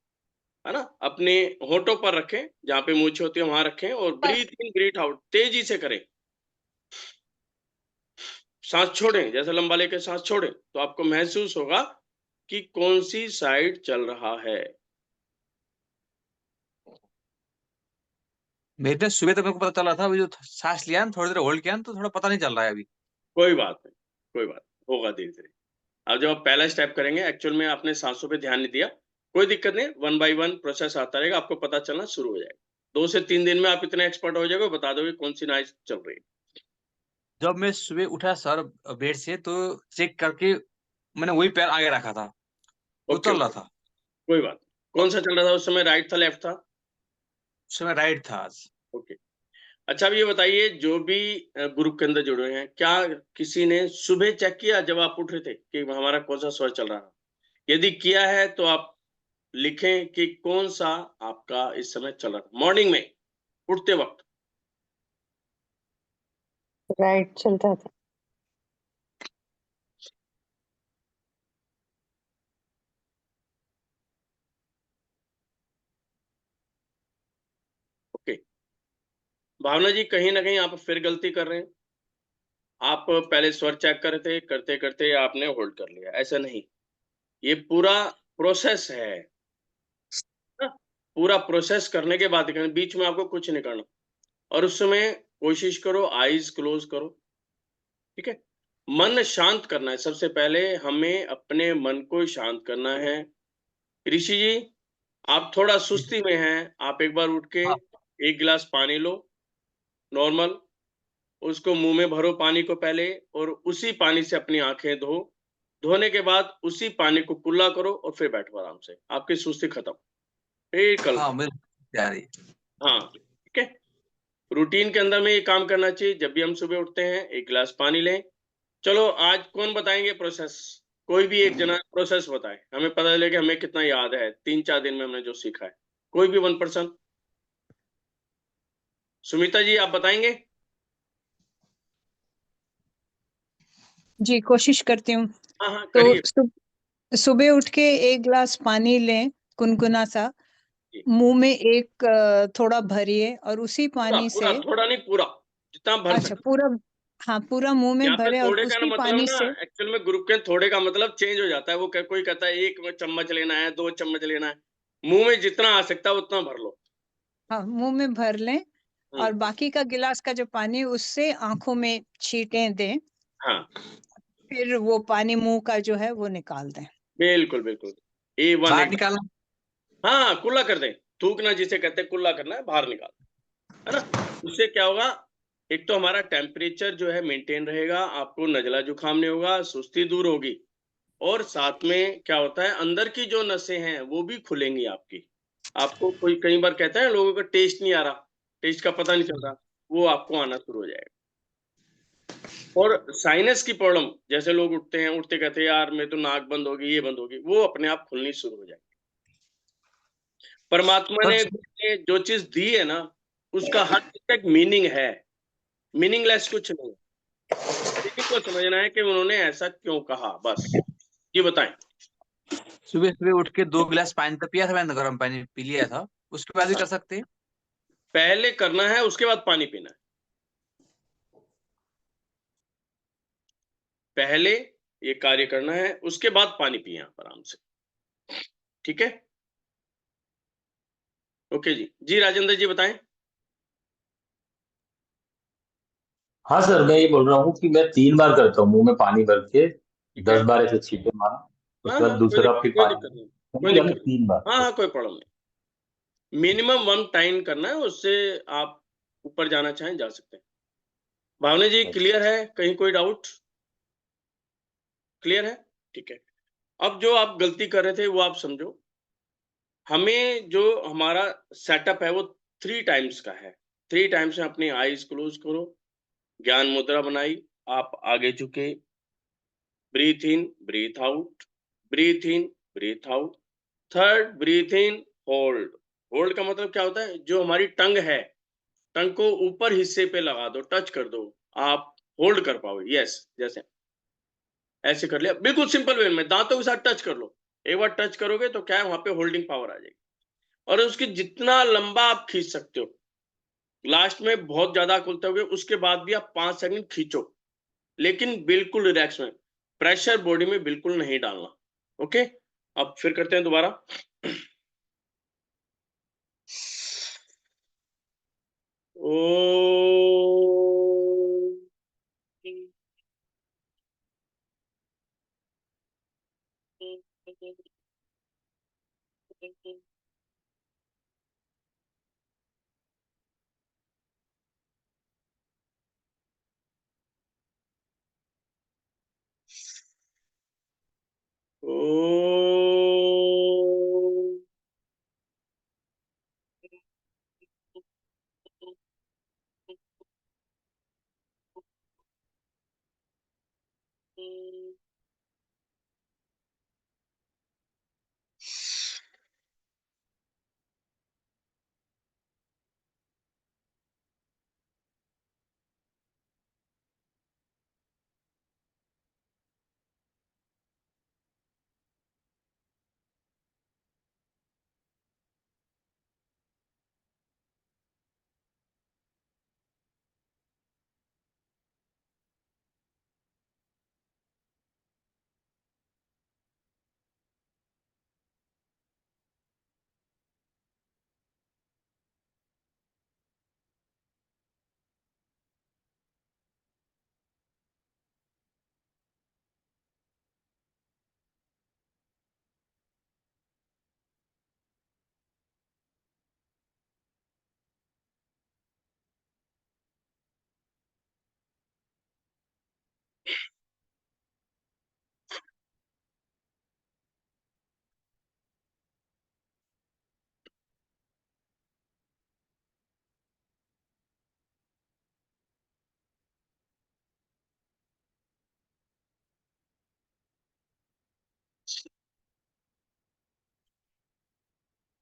है ना, अपने होठों पर रखें, जहां पे मूछें होती है वहां रखें और ब्रीथ इन ब्रीथ आउट तेजी से करें। सांस छोड़ें, जैसे लंबा लेके सांस छोड़ें तो आपको महसूस होगा कि कौन सी साइड चल रहा है। मेरे तो सुबह तक मेरे को पता चल रहा था, अभी जो सांस लिया ना थोड़ी देर होल्ड किया ना तो थोड़ा पता नहीं चल रहा है अभी। कोई बात नहीं, कोई बात होगा धीरे धीरे। अब जब आप पहला स्टेप करेंगे, एक्चुअल में आपने सांसों पे ध्यान नहीं दिया, कोई दिक्कत नहीं, 1 बाय 1 प्रोसेस आता रहेगा, आपको पता चलना शुरू हो जाएगा। 2 से 3 दिन में आप इतने एक्सपर्ट हो जाओगे, बता दोगे कौन सी नाइज चल रही है। जब मैं सुबह उठा सर बेड से तो चेक करके मैंने वही पैर आगे रखा था, वो ओके चल रहा ओके, था। कोई बात। कौन सा चल रहा था उस समय, राइट था लेफ्ट था? उस समय राइट था आज। ओके। अच्छा अब ये बताइए, जो भी ग्रुप के अंदर जुड़े हैं, क्या किसी ने सुबह चेक किया जब आप उठ रहे थे कि हमारा कौन सा स्वर चल रहा है? यदि किया है तो आप लिखें कि कौन सा आपका इस समय चल रहा था मॉर्निंग में उठते वक्त। राइट चलता था। ओके। भावना जी कहीं ना कहीं आप फिर गलती कर रहे हैं। आप पहले स्वर चेक कर रहे थे, करते करते आपने होल्ड कर लिया, ऐसा नहीं। ये पूरा प्रोसेस है ना? पूरा प्रोसेस करने के बाद करना, बीच में आपको कुछ नहीं करना। और उस समय कोशिश करो आईज क्लोज करो, ठीक है। मन शांत करना है, सबसे पहले हमें अपने मन को शांत करना है। ऋषि जी आप थोड़ा सुस्ती में हैं, आप एक बार उठ के हाँ। 1 गिलास पानी लो नॉर्मल, उसको मुंह में भरो पानी को पहले, और उसी पानी से अपनी आंखें धो। धोने के बाद उसी पानी को कुल्ला करो और फिर बैठो आराम से, आपकी सुस्ती खत्म। फिर कल, हाँ मुझे जा रही। हाँ ठीक है। रूटीन के अंदर में ये काम करना चाहिए। जब भी हम सुबह उठते हैं 1 गिलास पानी लें। चलो आज कौन बताएंगे प्रोसेस? कोई भी एक जना प्रोसेस बताए, हमें पता चले कि हमें कितना याद है 3-4 दिन में हमने जो सीखा है। कोई भी 1 पर्सन। सुमिता जी आप बताएंगे? जी कोशिश करती हूँ। हाँ हाँ तो करिए। सुबह उठ के 1 गिलास पानी लें, गुनगुना सा, जी। मुंह में एक थोड़ा भरिए और उसी पूरा पानी पूरा से, थोड़ा नहीं, पूरा जितना भर अच्छा सके। पूरा, हाँ पूरा मुंह में यहाँ पे भरे और थोड़े का ना उसी मतलब पानी ना, से, एक्चुअल में ग्रुप के थोड़े का मतलब चेंज हो जाता है। वो कोई कहता है 1 चम्मच लेना है, 2 चम्मच लेना है। मुंह में जितना आ सकता है उतना भर लो। हाँ मुंह में भर लें और बाकी का गिलास का जो पानी उससे आंखों में छींटे दें, हाँ फिर वो पानी मुंह का जो है वो निकाल दें। बिल्कुल बिल्कुल, A1 बाहर एकदम। निकालना। हाँ, कुल्ला कर दें, थूकना जिसे कहते हैं, कुल्ला करना है, बाहर निकाल, है ना। उससे क्या होगा, एक तो हमारा टेम्परेचर जो है मेंटेन रहेगा, आपको नजला जुकाम नहीं होगा, सुस्ती दूर होगी, और साथ में क्या होता है, अंदर की जो नसें हैं वो भी खुलेंगी आपकी। आपको कोई कई बार कहता है लोगों को टेस्ट नहीं आ रहा, टेस्ट का पता नहीं चल रहा, वो आपको आना शुरू हो जाएगा। और साइनस की प्रॉब्लम, जैसे लोग उठते हैं, उठते कहते हैं यार मैं तो नाक बंद होगी, ये बंद होगी, वो अपने आप खुलनी शुरू हो जाएगी। परमात्मा ने जो चीज दी है ना, उसका हर चीज का एक मीनिंग है, मीनिंगलेस कुछ नहीं। मीनिंग को समझना है कि उन्होंने ऐसा क्यों कहा, बस ये बताएं। सुबह सुबह उठ के 2 गिलास पानी तो पिया था मैंने, गर्म पानी पी लिया था, उसके बाद भी कर सकते हैं? पहले करना है, उसके बाद पानी पीना है। पहले ये कार्य करना है, उसके बाद पानी पिए आप आराम से, ठीक है। ओके जी राजेंद्र जी बताएं। हाँ सर, मैं ये बोल रहा हूँ कि मैं 3 बार करता हूँ मुंह में पानी भर के, ठीक है। 10 बार ऐसे छींटे मारा, हाँ उसके बाद हाँ, दूसरा फिर कोई पानी, दिक्कत नहीं, कोई यानी दिक्कत नहीं। 3 बार। हाँ हाँ, कोई प्रॉब्लम नहीं। मिनिमम 1 टाइम करना है, उससे आप ऊपर जाना चाहें जा सकते हैं। भावना जी क्लियर है, कहीं कोई डाउट? क्लियर है, ठीक है। अब जो आप गलती कर रहे थे वो आप समझो। हमें जो हमारा सेटअप है वो 3 टाइम्स का है। 3 टाइम्स में अपनी आईज क्लोज करो, ज्ञान मुद्रा बनाई, आप आगे झुके, ब्रीथ इन, ब्रीथ आउट, ब्रीथ इन, ब्रीथ आउट। थर्ड, ब्रीथ इन, होल्ड। होल्ड का मतलब क्या होता है, जो हमारी टंग है, टंग को ऊपर हिस्से पे लगा दो, टच कर दो, आप होल्ड कर पाओगे। यस, जैसे ऐसे कर लिया, बिल्कुल सिंपल वे में, दांतों के साथ टच कर लो। एक बार टच करोगे तो क्या है, वहां पे होल्डिंग पावर आ जाएगी, और उसकी जितना लंबा आप खींच सकते हो। लास्ट में बहुत ज्यादा खुलते होगे, उसके बाद भी आप 5 सेकंड खींचो, लेकिन बिल्कुल रिलैक्स में, प्रेशर बॉडी में बिल्कुल नहीं डालना। ओके, अब फिर करते हैं दोबारा। ओ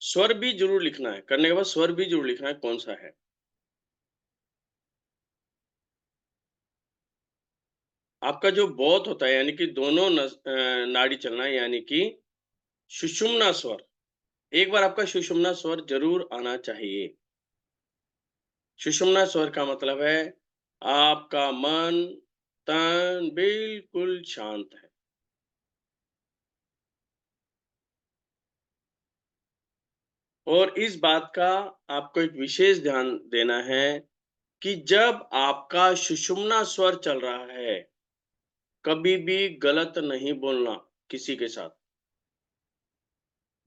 स्वर भी जरूर लिखना है, करने के बाद स्वर भी जरूर लिखना है कौन सा है। आपका जो बहुत होता है, यानी कि दोनों नाड़ी चलना है, यानी कि सुषुम्ना स्वर, एक बार आपका सुषुम्ना स्वर जरूर आना चाहिए। सुषुम्ना स्वर का मतलब है आपका मन तन बिल्कुल शांत है। और इस बात का आपको एक विशेष ध्यान देना है कि जब आपका सुषुम्ना स्वर चल रहा है, कभी भी गलत नहीं बोलना, किसी के साथ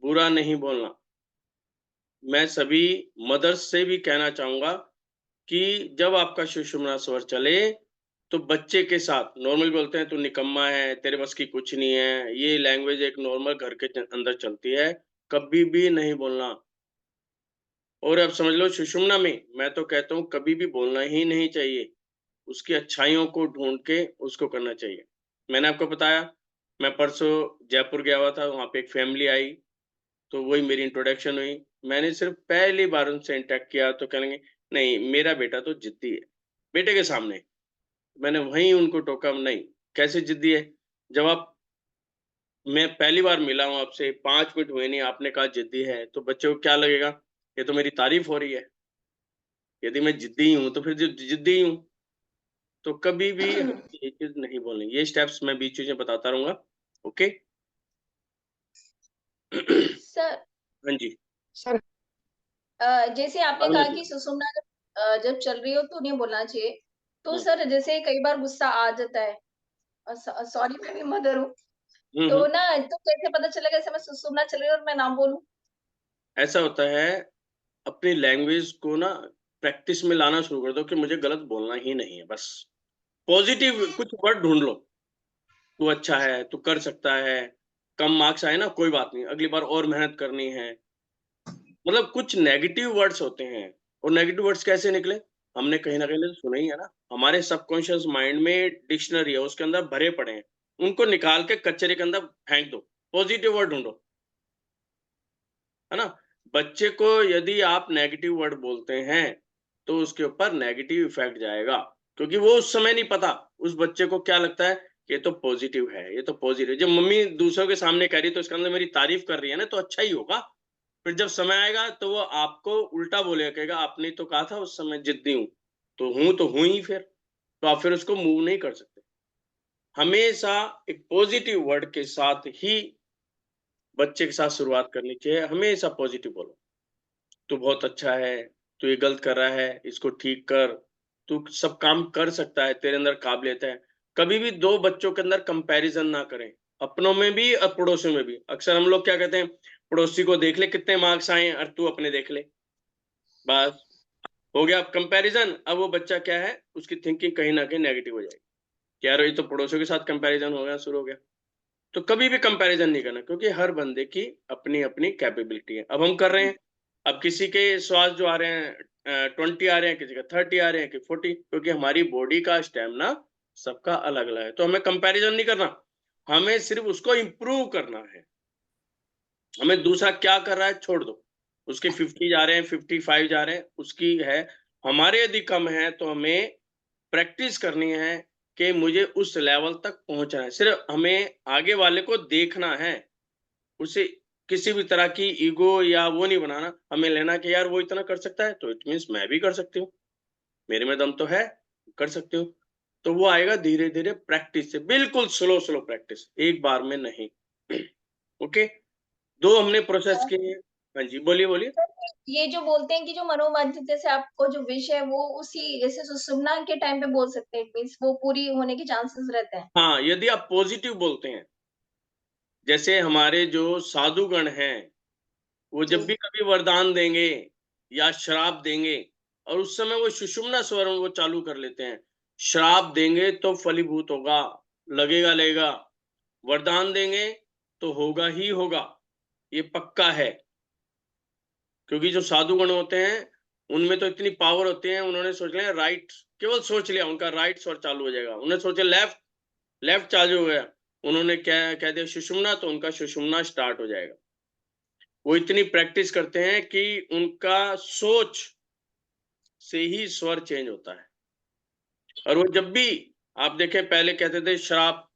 बुरा नहीं बोलना, मैं सभी मदर्स से भी कहना चाहूंगा कि जब आपका सुषुम्ना स्वर चले तो बच्चे के साथ नॉर्मल बोलते हैं तू निकम्मा है, तेरे बस की कुछ नहीं है, ये लैंग्वेज एक नॉर्मल घर के अंदर चलती है, कभी भी नहीं बोलना। और अब समझ लो सुषुम्ना में मैं तो कहता हूँ कभी भी बोलना ही नहीं चाहिए, उसकी अच्छाइयों को ढूंढ के उसको करना चाहिए। मैंने आपको बताया मैं परसों जयपुर गया हुआ था, वहां पे एक फैमिली आई, तो वही मेरी इंट्रोडक्शन हुई। मैंने सिर्फ पहली बार उनसे इंटरेक्ट किया तो कहेंगे नहीं मेरा बेटा तो जिद्दी है, बेटे के सामने मैंने वहीं उनको टोका, नहीं कैसे जिद्दी है, जब आप मैं पहली बार मिला हूं आपसे 5 मिनट हुए नहीं आपने कहा जिद्दी है, तो बच्चे को क्या लगेगा, ये तो मेरी तारीफ हो रही है, यदि मैं जिद्दी हूं तो फिर जिद्दी हूं। तो कभी भी ये चीज नहीं बोलनी, ये स्टेप्स मैं बीच में बताता रहूंगा। ओके। सर हाँ जी। सर जैसे आपने अगला कहा जी। कि सुषुम्ना जब चल रही हो तो नहीं बोलना चाहिए, तो हम्म सर जैसे कई बार गुस्सा आ जाता है, सॉरी मैं भी मदर हूँ, तो हम्म। ना तो कैसे पता चलेगा ऐसे मैं सुषुम्ना चल रही है और मैं ना बोलूं? ऐसा होता है, अपनी लैंग्वेज को ना प्रैक्टिस में लाना शुरू कर दो कि मुझे गलत बोलना ही नहीं है, बस पॉजिटिव कुछ वर्ड ढूंढ लो। तू अच्छा है, तू कर सकता है, कम मार्क्स आए ना कोई बात नहीं, अगली बार और मेहनत करनी है। मतलब कुछ नेगेटिव वर्ड्स होते हैं, और नेगेटिव वर्ड्स कैसे निकले, हमने कहीं ना कहीं तो सुना ही है ना, हमारे सबकॉन्शियस माइंड में डिक्शनरी है, उसके अंदर भरे पड़े हैं, उनको निकाल के कचरे के अंदर फेंक दो, पॉजिटिव वर्ड ढूंढो, है ना। बच्चे को यदि आप नेगेटिव वर्ड बोलते हैं तो उसके ऊपर नेगेटिव इफेक्ट जाएगा, क्योंकि वो उस समय नहीं पता, उस बच्चे को क्या लगता है ये तो पॉजिटिव है, ये तो पॉजिटिव, जब मम्मी दूसरों के सामने कह रही है तो इसके अंदर मेरी तारीफ कर रही है ना, तो अच्छा ही होगा। फिर जब समय आएगा तो वो आपको उल्टा बोलेगा, कहेगा आपने तो कहा था उस समय जिद्दी हूं, तो हूं ही फिर, तो आप फिर उसको मूव नहीं कर सकते। हमेशा एक पॉजिटिव वर्ड के साथ ही बच्चे के साथ शुरुआत करनी चाहिए, हमेशा पॉजिटिव बोलो। तू बहुत अच्छा है, तू ये गलत कर रहा है, इसको ठीक कर, तू सब काम कर सकता है, तेरे अंदर काबिलियत है। कभी भी दो बच्चों के अंदर कंपैरिजन ना करें, अपनों में भी और पड़ोसियों में भी। अक्सर हम लोग क्या कहते हैं, पड़ोसी को देख ले कितने मार्क्स आए हैं और तू अपने देख ले, बस हो गया कंपैरिजन। अब वो बच्चा क्या है, उसकी थिंकिंग कहीं ना कहीं नेगेटिव हो जाएगी कि यार ये तो पड़ोसियों के साथ कंपैरिजन हो गया, शुरू हो गया। तो कभी भी कंपैरिजन नहीं करना, क्योंकि हर बंदे की अपनी अपनी कैपेबिलिटी है। अब हम कर रहे हैं, अब किसी के श्वास जो आ रहे हैं 20 आ रहे हैं, किसी का 30 आ रहे हैं कि 40, क्योंकि हमारी बॉडी का स्टेमिना सबका अलग अलग है। तो हमें कंपैरिजन नहीं करना, हमें सिर्फ उसको इम्प्रूव करना है। हमें दूसरा क्या कर रहा है छोड़ दो, उसके 50 जा रहे हैं 55 जा रहे हैं उसकी है, हमारे यदि कम है तो हमें प्रैक्टिस करनी है कि मुझे उस लेवल तक पहुंचना है। सिर्फ हमें आगे वाले को देखना है, उसे किसी भी तरह की ईगो या वो नहीं बनाना, हमें लेना कि यार वो इतना कर सकता है तो इट मीन्स मैं भी कर सकती हूँ, मेरे में दम तो है, कर सकती हूँ। तो वो आएगा धीरे धीरे प्रैक्टिस से, बिल्कुल स्लो स्लो प्रैक्टिस, एक बार में नहीं। ओके, दो हमने प्रोसेस किए। हाँ जी, बोलिए बोलिए। ये जो बोलते हैं कि जो मनोवांछित जैसे आपको जो विश है वो उसी जैसे सुषुम्ना के टाइम पे बोल सकते हैं, मीन्स वो पूरी होने के चांसेस रहते हैं। हाँ, यदि आप पॉजिटिव बोलते हैं, जैसे हमारे जो साधुगण हैं, वो जी जब भी कभी वरदान देंगे या श्राप देंगे, और उस समय वो सुषुम्ना स्वर वो चालू कर लेते हैं। श्राप देंगे तो फलीभूत होगा, लगेगा लेगा, वरदान देंगे तो होगा ही होगा, ये पक्का है। क्योंकि जो साधुगण होते हैं उनमें तो इतनी पावर होती है, उन्होंने सोच लिया राइट, केवल सोच लिया उनका राइट स्वर चालू हो जाएगा, उन्होंने सोचा लेफ्ट, लेफ्ट चालू हो गया, उन्होंने क्या कह दिया सुषुम्ना, तो उनका सुषुम्ना स्टार्ट हो जाएगा। वो इतनी प्रैक्टिस करते हैं कि उनका सोच से ही स्वर चेंज होता है। और वो जब भी आप देखें, पहले कहते थे श्राप,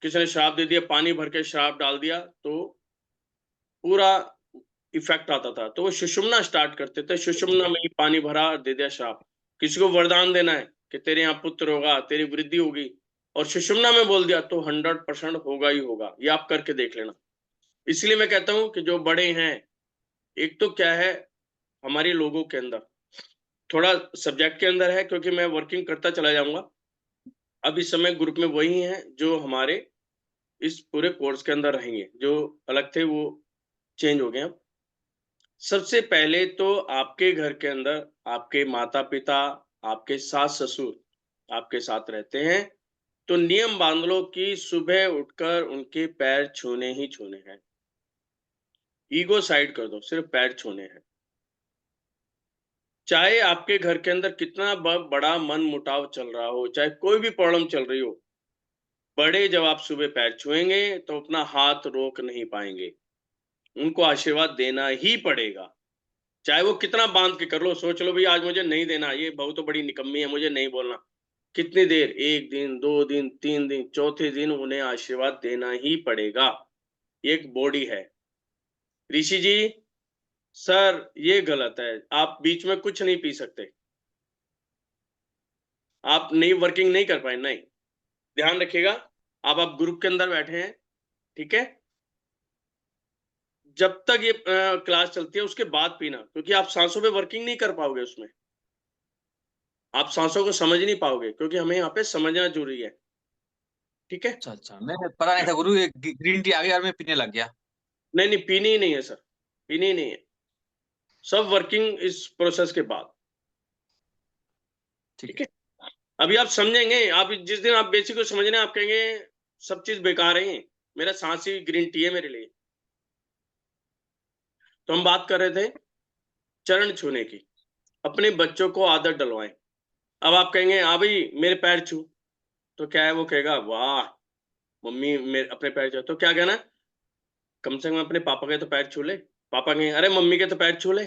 किसी ने श्राप दे दिया, पानी भर के श्राप डाल दिया तो पूरा इफेक्ट आता था, तो वो सुषुम्ना स्टार्ट करते थे, सुषुम्ना में ही पानी भरा और दे दिया श्राप। किसी को वरदान देना है कि तेरे यहाँ पुत्र होगा, तेरी वृद्धि होगी, और सुषुम्ना में बोल दिया तो 100% होगा ही होगा, ये आप करके देख लेना। इसलिए मैं कहता हूं कि जो बड़े हैं, एक तो क्या है हमारे लोगों के अंदर, थोड़ा सब्जेक्ट के अंदर है क्योंकि मैं वर्किंग करता चला जाऊंगा। अब इस समय ग्रुप में वही हैं जो हमारे इस पूरे कोर्स के अंदर रहेंगे, जो अलग थे वो चेंज हो गए अब। सबसे पहले तो आपके घर के अंदर आपके माता पिता, आपके सास ससुर आपके साथ रहते हैं, तो नियम बांध लो कि सुबह उठकर उनके पैर छूने ही छूने हैं। ईगो साइड कर दो, सिर्फ पैर छूने हैं। चाहे आपके घर के अंदर कितना बड़ा मन मुटाव चल रहा हो, चाहे कोई भी प्रॉब्लम चल रही हो, बड़े जब आप सुबह पैर छुएंगे तो अपना हाथ रोक नहीं पाएंगे, उनको आशीर्वाद देना ही पड़ेगा। चाहे वो कितना बांध के कर लो, सोच लो भाई आज मुझे नहीं देना, ये बहू तो बड़ी निकम्मी है, मुझे नहीं बोलना। कितनी देर, 1 दिन, 2 दिन, 3 दिन, चौथे दिन उन्हें आशीर्वाद देना ही पड़ेगा। ये एक बॉडी है। ऋषि जी, सर ये गलत है, आप बीच में कुछ नहीं पी सकते, आप नहीं वर्किंग नहीं कर पाए, नहीं। ध्यान रखिएगा, अब आप ग्रुप के अंदर बैठे हैं, ठीक है? जब तक ये क्लास चलती है उसके बाद पीना, क्योंकि आप सांसों पे वर्किंग नहीं कर पाओगे उसमें। आप सांसों को समझ नहीं पाओगे, क्योंकि हमें यहाँ पे समझना जरूरी है, ठीक है? अच्छा, मैं पता नहीं था गुरु, ये ग्रीन टी आ गया और मैं पीने लग गया। नहीं नहीं, पीनी ही नहीं है सर, पीनी ही नहीं है, सब वर्किंग इस प्रोसेस के बाद, ठीक ठीक है। है? अभी आप समझेंगे, आप जिस दिन आप बेसिक को समझने आप कहेंगे सब चीज बेकार है, मेरा सांस ही ग्रीन टी है मेरे लिए। तो हम बात कर रहे थे चरण छूने की, अपने बच्चों को आदत डलवाएं। अब आप कहेंगे हाँ भाई मेरे पैर छू, तो क्या है, वो कहेगा वाह मम्मी मेरे अपने पैर छू, तो क्या कहना, कम से कम अपने पापा के तो पैर छू ले। पापा कहेंगे अरे मम्मी के तो पैर छू ले,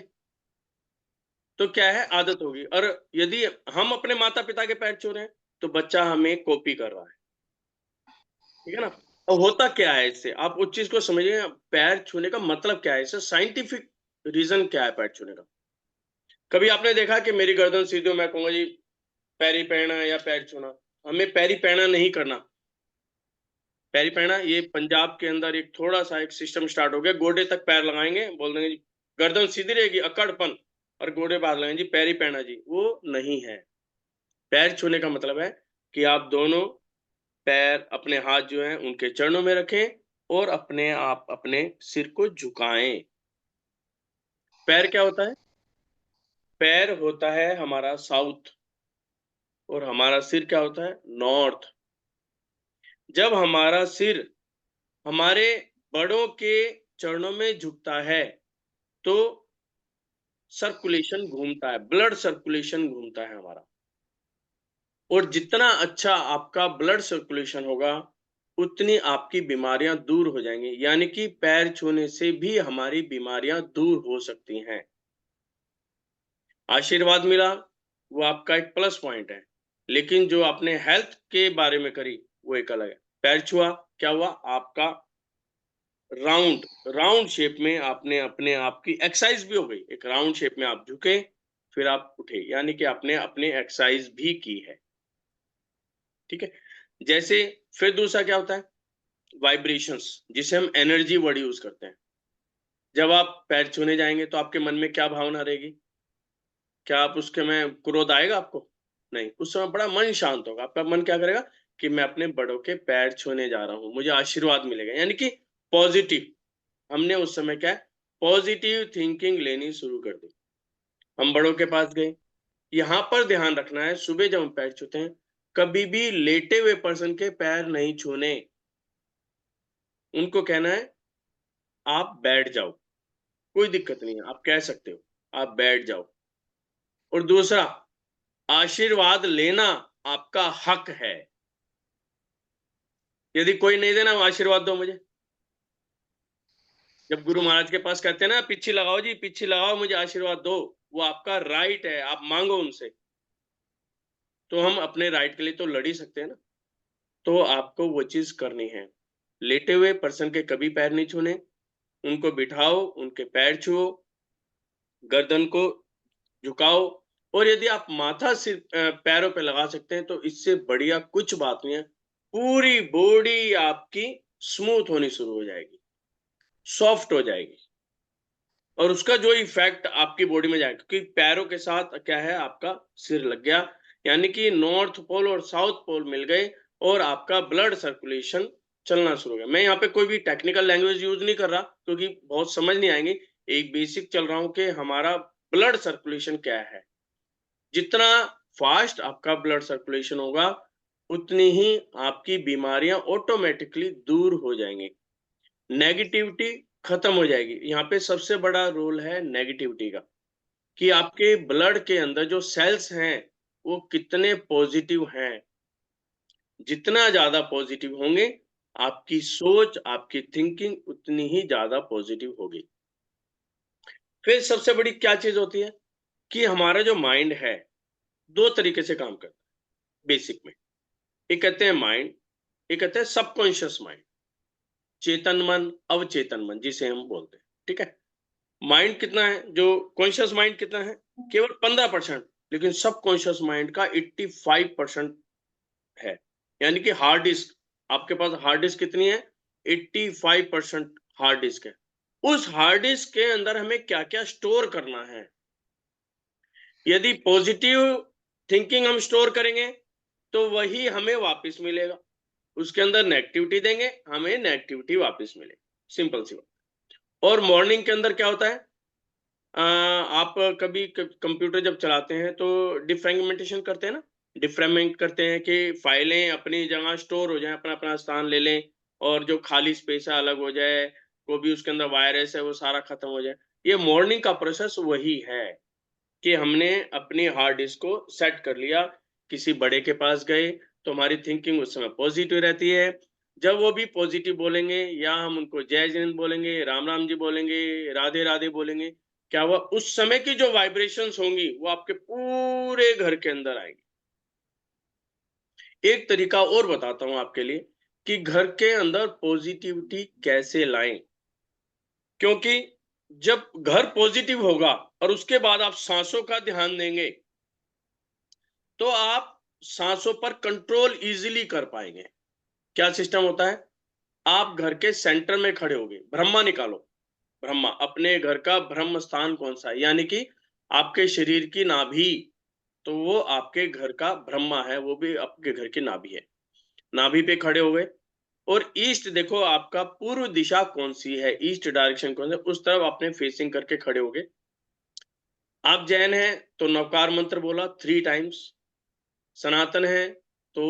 तो क्या है, आदत होगी। और यदि हम अपने माता पिता के पैर छू रहे हैं तो बच्चा हमें कॉपी कर रहा है, ठीक है ना? और होता क्या है इससे, आप उस चीज को समझिए, पैर छूने का मतलब क्या है, इससे साइंटिफिक रीजन क्या है पैर छूने का। कभी आपने देखा कि मेरी गर्दन सीधी हो, मैं कहूंगा जी पैरी पहना या पैर छूना, हमें पैरी पहना नहीं करना। पैरी पहना ये पंजाब के अंदर एक थोड़ा सा एक सिस्टम स्टार्ट हो गया, गोडे तक पैर लगाएंगे, बोल देंगे जी गर्दन सीधी रहेगी, अकड़पन, और गोडे बाहर लगाएंगे जी पैरी पहना जी, वो नहीं है। पैर छूने का मतलब है कि आप दोनों पैर, अपने हाथ जो हैं उनके चरणों में रखें और अपने आप अपने सिर को झुकाएं। पैर क्या होता है? पैर होता है हमारा साउथ, और हमारा सिर क्या होता है? नॉर्थ। जब हमारा सिर हमारे बड़ों के चरणों में झुकता है तो सर्कुलेशन घूमता है, ब्लड सर्कुलेशन घूमता है हमारा, और जितना अच्छा आपका ब्लड सर्कुलेशन होगा उतनी आपकी बीमारियां दूर हो जाएंगी। यानी कि पैर छूने से भी हमारी बीमारियां दूर हो सकती हैं। आशीर्वाद मिला वो आपका एक प्लस पॉइंट है, लेकिन जो आपने हेल्थ के बारे में करी वो एक अलग है। पैर छुआ, क्या हुआ, आपका राउंड राउंड शेप में आपने अपने आप की एक्सरसाइज भी हो गई, एक राउंड शेप में आप झुके फिर आप उठे, यानी कि आपने अपने एक्सरसाइज भी की है, ठीक है? जैसे फिर दूसरा क्या होता है, वाइब्रेशंस, जिसे हम एनर्जी वर्ड यूज करते हैं। जब आप पैर छूने जाएंगे तो आपके मन में क्या भावना रहेगी? क्या आप उसके में क्रोध आएगा आपको? नहीं, उस समय बड़ा मन शांत होगा, आपका मन क्या करेगा कि मैं अपने बड़ों के पैर छूने जा रहा हूं, मुझे आशीर्वाद मिलेगा, यानी कि पॉजिटिव। हमने उस समय क्या है, पॉजिटिव थिंकिंग लेनी शुरू कर दी। हम बड़ों के पास गए। यहाँ पर ध्यान रखना है, सुबह जब हम पैर छूते हैं कभी भी लेटे हुए पर्सन के पैर नहीं छूने, उनको कहना है आप बैठ जाओ, कोई दिक्कत नहीं है, आप कह सकते हो आप बैठ जाओ। और दूसरा, आशीर्वाद लेना आपका हक है। यदि कोई नहीं देना, आशीर्वाद दो मुझे। जब गुरु महाराज के पास कहते हैं ना पिच्छी लगाओ जी, पिच्छी लगाओ, मुझे आशीर्वाद दो, वो आपका राइट है, आप मांगो उनसे। तो हम अपने राइट के लिए तो लड़ ही सकते हैं ना, तो आपको वो चीज करनी है। लेटे हुए पर्सन के कभी पैर नहीं छूने, उनको बिठाओ, उनके पैर छुओ, गर्दन को झुकाओ, और यदि आप माथा सिर पैरों पे लगा सकते हैं तो इससे बढ़िया कुछ बात नहीं है। पूरी बॉडी आपकी स्मूथ होनी शुरू हो जाएगी, सॉफ्ट हो जाएगी, और उसका जो इफेक्ट आपकी बॉडी में जाएगा, क्योंकि पैरों के साथ क्या है, आपका सिर लग गया, यानी कि नॉर्थ पोल और साउथ पोल मिल गए और आपका ब्लड सर्कुलेशन चलना शुरू हो गया। मैं यहाँ पे कोई भी टेक्निकल लैंग्वेज यूज नहीं कर रहा क्योंकि बहुत समझ नहीं आएंगी, एक बेसिक चल रहा हूं कि हमारा ब्लड सर्कुलेशन क्या है। जितना फास्ट आपका ब्लड सर्कुलेशन होगा उतनी ही आपकी बीमारियां ऑटोमेटिकली दूर हो जाएंगी, नेगेटिविटी खत्म हो जाएगी। यहाँ पे सबसे बड़ा रोल है नेगेटिविटी का, कि आपके ब्लड के अंदर जो सेल्स हैं वो कितने पॉजिटिव हैं। जितना ज्यादा पॉजिटिव होंगे आपकी सोच, आपकी थिंकिंग उतनी ही ज्यादा पॉजिटिव होगी। फिर सबसे बड़ी क्या चीज होती है कि हमारा जो माइंड है दो तरीके से काम करता है बेसिक में। एक कहते हैं माइंड, एक कहते हैं सबकॉन्शियस माइंड, चेतन मन, अवचेतन मन जिसे हम बोलते हैं। ठीक है, माइंड कितना है, जो कॉन्शियस माइंड कितना है, केवल 15%, लेकिन सबकॉन्शियस माइंड का 85% है। यानी कि हार्ड डिस्क, आपके पास हार्ड डिस्क कितनी है, 85% हार्ड डिस्क है। उस हार्ड डिस्क के अंदर हमें क्या क्या स्टोर करना है। यदि पॉजिटिव थिंकिंग हम स्टोर करेंगे तो वही हमें वापस मिलेगा। उसके अंदर नेगेटिविटी देंगे, हमें नेगेटिविटी वापस मिलेगी, सिंपल सी बात। और मॉर्निंग के अंदर क्या होता है, आप कभी कंप्यूटर जब चलाते हैं तो डिफ्रेगमेंटेशन करते हैं ना, डिफ्रेगमेंट करते हैं कि फाइलें अपनी जगह स्टोर हो जाएं, अपना अपना स्थान ले लें, और जो खाली स्पेस है अलग हो जाए, वो भी उसके अंदर वायरस है वो सारा खत्म हो जाए। ये मॉर्निंग का प्रोसेस वही है कि हमने अपनी हार्ड डिस्क को सेट कर लिया, किसी बड़े के पास गए तो हमारी थिंकिंग उस समय पॉजिटिव रहती है। जब वो भी पॉजिटिव बोलेंगे या हम उनको जय जिनेंद्र बोलेंगे, राम राम जी बोलेंगे, राधे राधे बोलेंगे, क्या हुआ, उस समय की जो वाइब्रेशंस होंगी वो आपके पूरे घर के अंदर आएगी। एक तरीका और बताता हूं आपके लिए कि घर के अंदर पॉजिटिविटी कैसे लाएं। क्योंकि जब घर पॉजिटिव होगा और उसके बाद आप सांसों का ध्यान देंगे तो आप सांसों पर कंट्रोल इजीली कर पाएंगे। क्या सिस्टम होता है, आप घर के सेंटर में खड़े होगे, ब्रह्मा निकालो, ब्रह्मा, अपने घर का ब्रह्म स्थान कौन सा है, यानी कि आपके शरीर की नाभि, तो वो आपके घर का ब्रह्मा है, वो भी आपके घर की नाभि है। नाभि पे खड़े हो गए और ईस्ट देखो, आपका पूर्व दिशा कौन सी है, ईस्ट डायरेक्शन कौन सा, उस तरफ आपने फेसिंग करके खड़े हो गए। आप जैन हैं तो नवकार मंत्र बोला 3 टाइम्स, सनातन है तो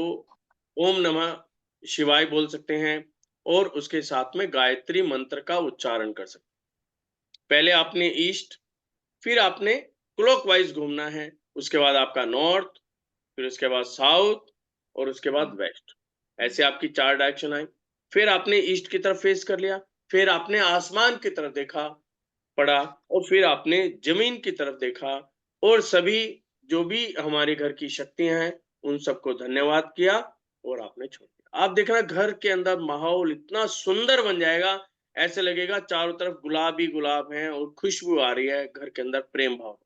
ओम नमः शिवाय बोल सकते हैं, और उसके साथ में गायत्री मंत्र का उच्चारण कर सकते हैं। पहले आपने ईस्ट, फिर आपने क्लॉकवाइज घूमना है, उसके बाद आपका नॉर्थ, फिर उसके बाद साउथ, और उसके बाद वेस्ट। ऐसे आपकी 4 डायरेक्शन आई। फिर आपने ईस्ट की तरफ फेस कर लिया, फिर आपने आसमान की तरफ देखा, पड़ा, और फिर आपने जमीन की तरफ देखा, और सभी जो भी हमारे घर की शक्तियां हैं उन सबको धन्यवाद किया और आपने छोड़ दिया। आप देखना घर के अंदर माहौल इतना सुंदर बन जाएगा, ऐसे लगेगा चारों तरफ गुलाब ही गुलाब हैं और खुशबू आ रही है, घर के अंदर प्रेम भाव,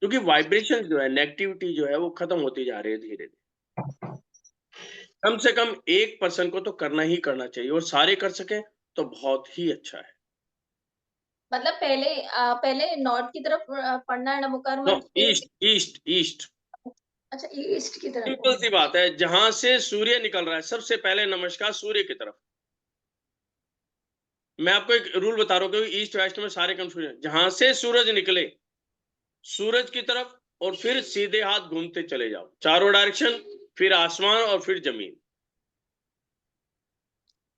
क्योंकि वाइब्रेशन जो है, नेगेटिविटी जो है वो खत्म होती जा रही है धीरे धीरे। कम से कम 1% को तो करना ही करना चाहिए, और सारे कर सके तो बहुत ही अच्छा है। मतलब पहले नॉर्थ की तरफ पढ़ना है नमोकार नो, मंत्र। ईस्ट ईस्ट ईस्ट, अच्छा, ईस्ट की तरफ। सिंपल सी बात है, जहां से सूर्य निकल रहा है सबसे पहले नमस्कार सूर्य की तरफ। मैं आपको एक रूल बता रहा हूँ, क्योंकि ईस्ट वेस्ट में सारे कंफ्यूजन, जहां से सूरज निकले सूरज की तरफ, और फिर सीधे हाथ घूमते चले जाओ चारों डायरेक्शन, फिर आसमान और फिर जमीन,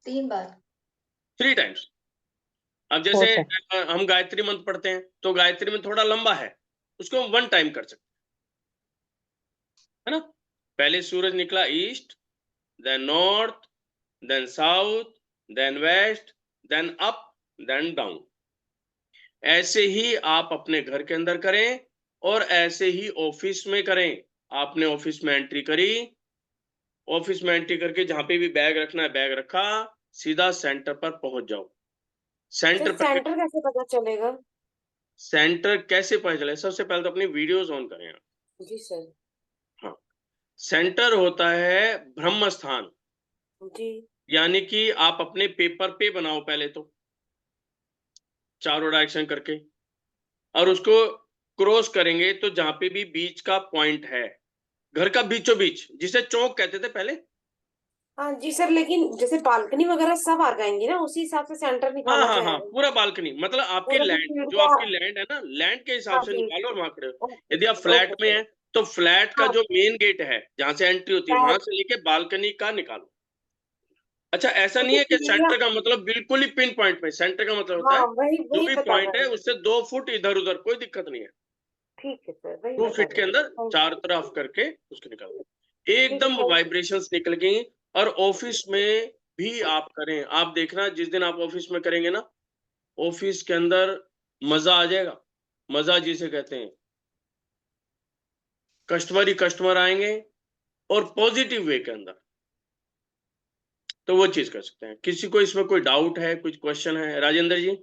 3 बार। 3 टाइम्स। अब जैसे हम गायत्री मंत्र पढ़ते हैं तो गायत्री में थोड़ा लंबा है, उसको हम 1 टाइम कर सकते है ना। पहले सूरज निकला east, then north, then south, then west, then up, then down. ऐसे ही आप अपने घर के अंदर करें, और ऐसे ही ऑफिस में करें। आपने ऑफिस में एंट्री करी, ऑफिस में एंट्री करके जहां पे भी बैग रखना है बैग रखा, सीधा सेंटर पर पहुंच जाओ। सेंटर पर सेंटर कैसे पता चलेगा? सेंटर कैसे पता चले, सबसे पहले तो अपनी वीडियोस ऑन करें आप। जी सर। हाँ, सेंटर होता है ब्रह्म स्थान, जी। यानी कि आप अपने पेपर पे बनाओ पहले तो चारों डायरेक्शन करके, और उसको क्रॉस करेंगे तो जहां पे भी बीच का पॉइंट है, घर का बीचों बीच, जिसे चौक कहते थे पहले, हाँ जी सर, लेकिन जैसे बालकनी वगैरह सब आ जाएंगी ना, उसी हिसाब से सेंटर हाँ निकाला हाँ हाँ, जाएगा। पूरा बालकनी मतलब आपकी पूरा जो लैंड, जो सीढ़ियाँ। आपकी लैंड है ना, लैंड के हिसाब हाँ से जी। निकालो और वहां खड़े हो। ओके यदि आप सर, फ्लैट ओके में सर। है तो फ्लैट का हाँ जो मेन गेट है जहां से एंट्री होती है वहां से लेके बालकनी का निकालो। अच्छा, ऐसा नहीं मुझे है कि सीढ़ियाँ। सेंटर का मतलब बिल्कुल ही पिन पॉइंट में, सेंटर का मतलब होता हाँ, है वही जो वही भी पता पॉइंट है करना। उससे 2 फुट इधर उधर, कोई दिक्कत नहीं है। ठीक है सर, वही 2 बता फीट के करना। अंदर थैंक चारों यू। तरफ करके उसको निकालो, ठीक है, एकदम थैंक यू। वाइब्रेशंस निकल गई। और ऑफिस में भी आप करें, आप देखना जिस दिन आप ऑफिस में करेंगे ना, ऑफिस के अंदर मजा आ जाएगा। मजा जिसे कहते हैं, कस्टमर ही कस्टमर आएंगे और पॉजिटिव वे के अंदर, तो वो चीज कर सकते हैं। किसी को इसमें कोई डाउट है, कुछ क्वेश्चन है? राजेंद्र जी,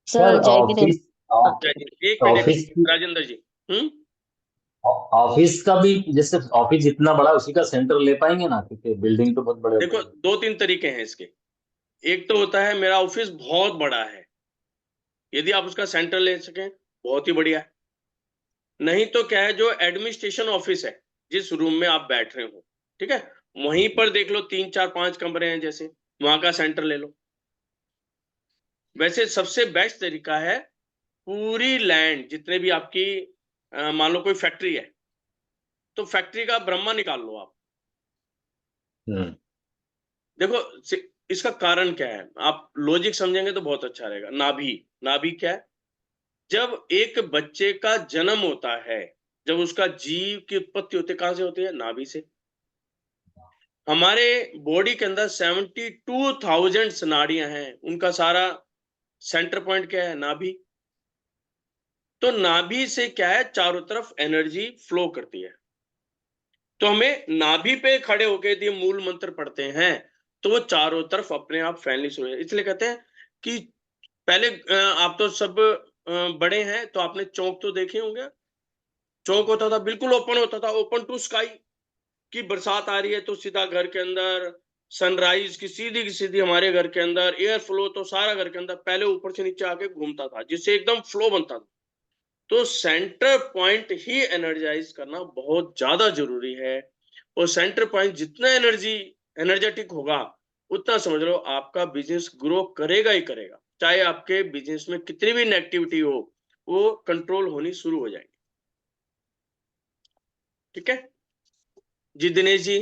सर ऑफिस एक मिनट ऑफिस राजेंद्र जी। ऑफिस का भी, जैसे ऑफिस इतना बड़ा, उसी का सेंटर ले पाएंगे ना, क्योंकि बिल्डिंग तो बहुत बड़े देखो, बड़े। 2-3 तरीके हैं इसके। एक तो होता है मेरा ऑफिस बहुत बड़ा है, यदि आप उसका सेंटर ले सकें बहुत ही बढ़िया है। नहीं तो क्या है, जो एडमिनिस्ट्रेशन ऑफिस है, जिस रूम में आप बैठ रहे हो, ठीक है, वहीं पर देख लो 3-4-5 कमरे हैं जैसे, वहां का सेंटर ले लो। वैसे सबसे बेस्ट तरीका है, पूरी लैंड जितने भी आपकी मान लो कोई फैक्ट्री है, तो फैक्ट्री का ब्रह्मा निकाल लो आप। हम्म। देखो, इसका कारण क्या है, आप लॉजिक समझेंगे तो बहुत अच्छा रहेगा। नाभि, नाभि क्या है? जब एक बच्चे का जन्म होता है, जब उसका जीव की उत्पत्ति होती है, कहां से होती है? नाभि से। हमारे बॉडी के अंदर 72,000 नाड़ियां हैं, उनका सारा सेंटर पॉइंट क्या है? नाभि। तो नाभि से क्या है, चारों तरफ एनर्जी फ्लो करती है। तो हमें नाभि पे खड़े होके यदि मूल मंत्र पढ़ते हैं तो वो चारों तरफ अपने आप फैलनी शुरू हो। इसलिए कहते हैं कि पहले आप तो सब बड़े हैं तो आपने चौक तो देखे होंगे। चौक होता था, बिल्कुल ओपन होता था, ओपन टू स्काई, कि बरसात आ रही है तो सीधा घर के अंदर, सनराइज की सीधी हमारे घर के अंदर, एयर फ्लो तो सारा घर के अंदर पहले ऊपर से नीचे आके घूमता था, जिससे एकदम फ्लो बनता था। तो सेंटर पॉइंट ही एनर्जाइज करना बहुत ज्यादा जरूरी है। और सेंटर पॉइंट जितना एनर्जेटिक होगा, उतना समझ लो आपका बिजनेस ग्रो करेगा ही करेगा। चाहे आपके बिजनेस में कितनी भी नेगेटिविटी हो, वो कंट्रोल होनी शुरू हो जाएगी। ठीक है जी, दिनेश जी।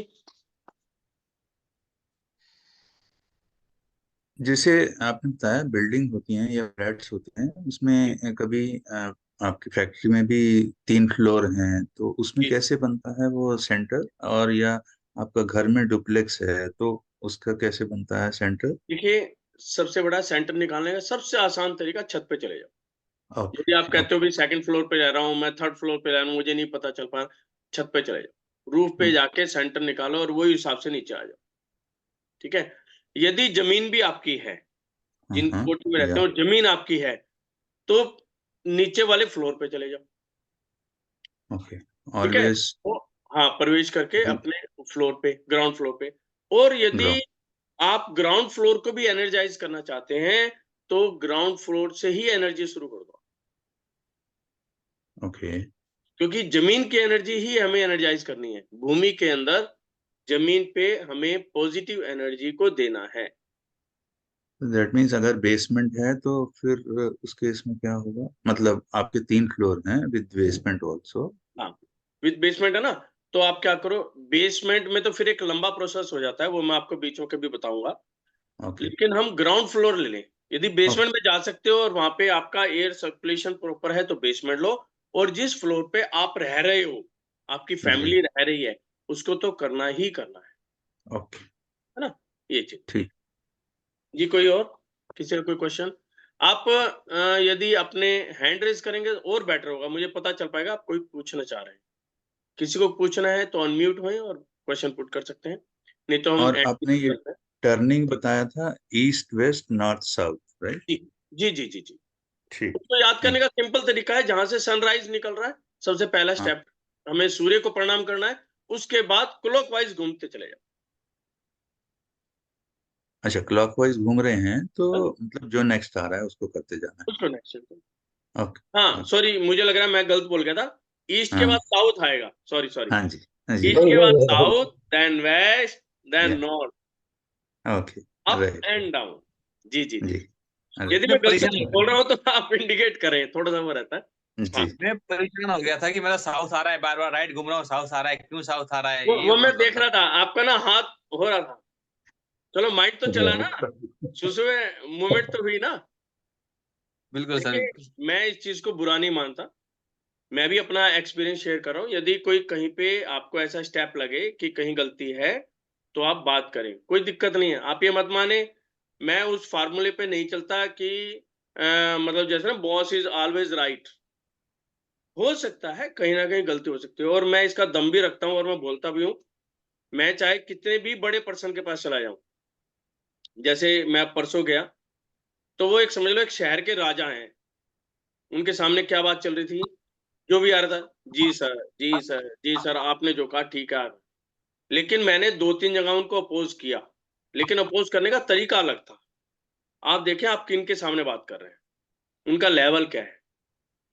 जैसे आपने बताया बिल्डिंग होती हैं या फ्लैट्स होते हैं, उसमें कभी आपकी फैक्ट्री में भी 3 फ्लोर हैं, तो उसमें जी, कैसे बनता है वो सेंटर? और या आपका घर में डुप्लेक्स है तो उसका कैसे बनता है सेंटर? देखिए, सबसे बड़ा सेंटर निकालने का सबसे आसान तरीका, छत पे चले जाओ। ओके। यदि आप कहते हो ओके। भी सेकंड फ्लोर पे रह रहा हूँ, मैं थर्ड फ्लोर पे रह रहा हूँ, मुझे नहीं पता चल पा रहा, छत पे चले जाओ, रूफ पे हम्म। जाके सेंटर निकालो और वही हिसाब से नीचे आ जाओ। ठीक है। यदि जमीन भी आपकी है, हाँ जिन हाँ। कोठी में रहते या हो जमीन आपकी है, तो नीचे वाले फ्लोर पे चले जाओ। ओके। ठीक है, ऑलवेज तो हाँ, प्रवेश करके अपने फ्लोर पे, ग्राउंड फ्लोर पे। और यदि ग्राउंड। आप ग्राउंड फ्लोर को भी एनर्जाइज करना चाहते हैं तो ग्राउंड फ्लोर से ही एनर्जी शुरू कर दो, ओके। क्योंकि जमीन की एनर्जी ही हमें एनर्जाइज करनी है। भूमि के अंदर जमीन पे हमें पॉजिटिव एनर्जी को देना है। दैट मीन्स अगर बेसमेंट है तो फिर उस केस में क्या होगा? मतलब आपके 3 फ्लोर हैं विद बेसमेंट ऑल्सो। हाँ, विद बेसमेंट है ना, तो आप क्या करो, बेसमेंट में तो फिर एक लंबा प्रोसेस हो जाता है, वो मैं आपको बीच में कभी बताऊंगा। ओके। लेकिन हम ग्राउंड फ्लोर ले लें, यदि ओके। बेसमेंट में जा सकते हो और वहां पे आपका एयर सर्कुलेशन प्रॉपर है तो बेसमेंट लो। और जिस फ्लोर पे आप रह रहे हो, आपकी जी। फैमिली रह रही है, उसको तो करना ही करना ओके। है ना, ये चीज। ठीक। जी, कोई और, किसी का कोई क्वेश्चन? आप यदि अपने हैंड रेज करेंगे और बेटर होगा, मुझे पता चल पाएगा आप कोई पूछना चाह रहे हैं। किसी को पूछना है तो अनम्यूट होए और क्वेश्चन पुट कर सकते हैं, नहीं तो हम और एंड आपने ये करते हैं। टर्निंग बताया था, east west north south, right? जी जी जी जी जी। ठीक। उसको याद करने थैंक। का सिंपल तरीका है, जहां से सनराइज निकल रहा है, सबसे पहला हाँ। स्टेप, हमें सूर्य को प्रणाम करना है। उसके बाद क्लॉकवाइज घूमते चले जाओ। अच्छा, क्लॉकवाइज घूम रहे हैं तो हाँ? मतलब जो नेक्स्ट आ रहा है उसको करते जाना उसको नेक्स्ट। है। ओके। हाँ, ओके। सॉरी, मुझे लग रहा है मैं गलत बोल गया था। ईस्ट के बाद हाँ। साउथ आएगा, सॉरी सॉरी। हाँ जी। हाँ जी। ईस्ट के बाद south, then west, then Yeah. North, okay, up right and down. जी जी जी, जी। यदि मैं मैं गलती परेशान से बोल रहा हूँ तो आप इंडिकेट करें, थोड़ा सा वो रहता है। जी। हाँ, मैं परेशान हो गया था कि मेरा साउथ आ रहा है, बार बार राइट घूम रहा हूँ, साउथ आ रहा है, क्यों साउथ आ रहा है, ये वो हो मैं रहा देख था। रहा था, आपका ना हाथ हो रहा था। चलो माइंड तो चला ना, सुसुवे मूवमेंट तो हुई ना। बिल्कुल सर, देखिए, बिल्कुल। मैं इस चीज को बुरा नहीं मानता, मैं भी अपना एक्सपीरियंस शेयर कर रहा हूँ। यदि कोई कहीं पे आपको ऐसा स्टेप लगे कि कहीं गलती है, तो आप बात करें, कोई दिक्कत नहीं है। आप ये मत माने, मैं उस फार्मूले पे नहीं चलता कि मतलब जैसे ना बॉस इज ऑलवेज राइट। हो सकता है कहीं ना कहीं गलती हो सकती है, और मैं इसका दम भी रखता हूँ और मैं बोलता भी हूँ। मैं चाहे कितने भी बड़े पर्सन के पास चला जाऊं, जैसे मैं परसों गया, तो वो एक समझ लो एक शहर के राजा हैं, उनके सामने क्या बात चल रही थी, जो भी आ रहा था, जी सर, जी सर, जी सर, आपने जो कहा ठीक है। लेकिन मैंने 2-3 जगह उनको अपोज़ किया, लेकिन अपोज़ करने का तरीका अलग था। आप देखें आप किनके सामने बात कर रहे हैं, उनका लेवल क्या है।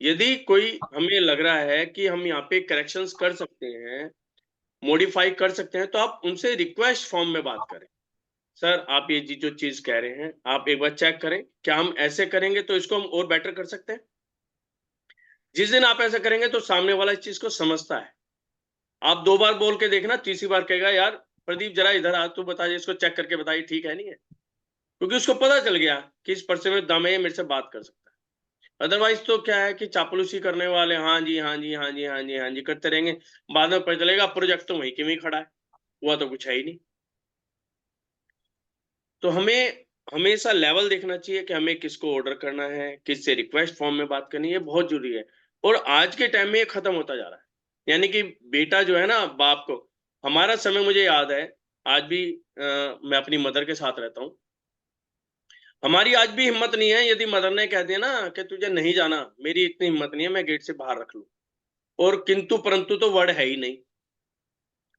यदि कोई हमें लग रहा है कि हम यहाँ पे करेक्शंस कर सकते हैं, मॉडिफ़ाई कर सकते हैं, तो आप उनसे रिक्वेस्ट फ़ॉर्म में बात करें। सर, आप ये जो चीज़ कह रहे हैं, आप एक बार चेक करें, क्या हम ऐसे करेंगे तो इसको हम और बेटर कर सकते हैं? जिस दिन आप ऐसा करेंगे तो सामने वाला इस चीज़ को समझता है। आप 2 बार बोल के देखना, तीसरी बार कहेगा, यार प्रदीप ज़रा इधर आ, तू बता, इसको चेक करके बता ये ठीक है नहीं है? क्योंकि उसको पता चल गया कि इस पर्सन में दम है, ये मेरे से बात कर सकता है। अदरवाइज़ तो क्या है कि चापलूसी करने वाले हाँ जी, हाँ जी, हाँ जी, हाँ जी, हाँ जी करते रहेंगे। बाद में पता चलेगा प्रोजेक्ट तो वहीं के वहीं खड़ा है, हुआ तो कुछ है ही नहीं। तो हमें हमेशा लेवल देखना चाहिए कि हमें किसको ऑर्डर करना है, किससे रिक्वेस्ट फॉर्म में बात करनी है, ये बहुत ज़रूरी है। और आज के टाइम में ये खत्म होता जा रहा है। यानी कि बेटा जो है ना बाप को, हमारा समय मुझे याद है, आज भी मैं अपनी मदर के साथ रहता हूँ। हमारी आज भी हिम्मत नहीं है, यदि मदर ने कह दिया ना कि तुझे नहीं जाना, मेरी इतनी हिम्मत नहीं है मैं गेट से बाहर रख लूँ। और किंतु परंतु तो वर्ड है ही नहीं।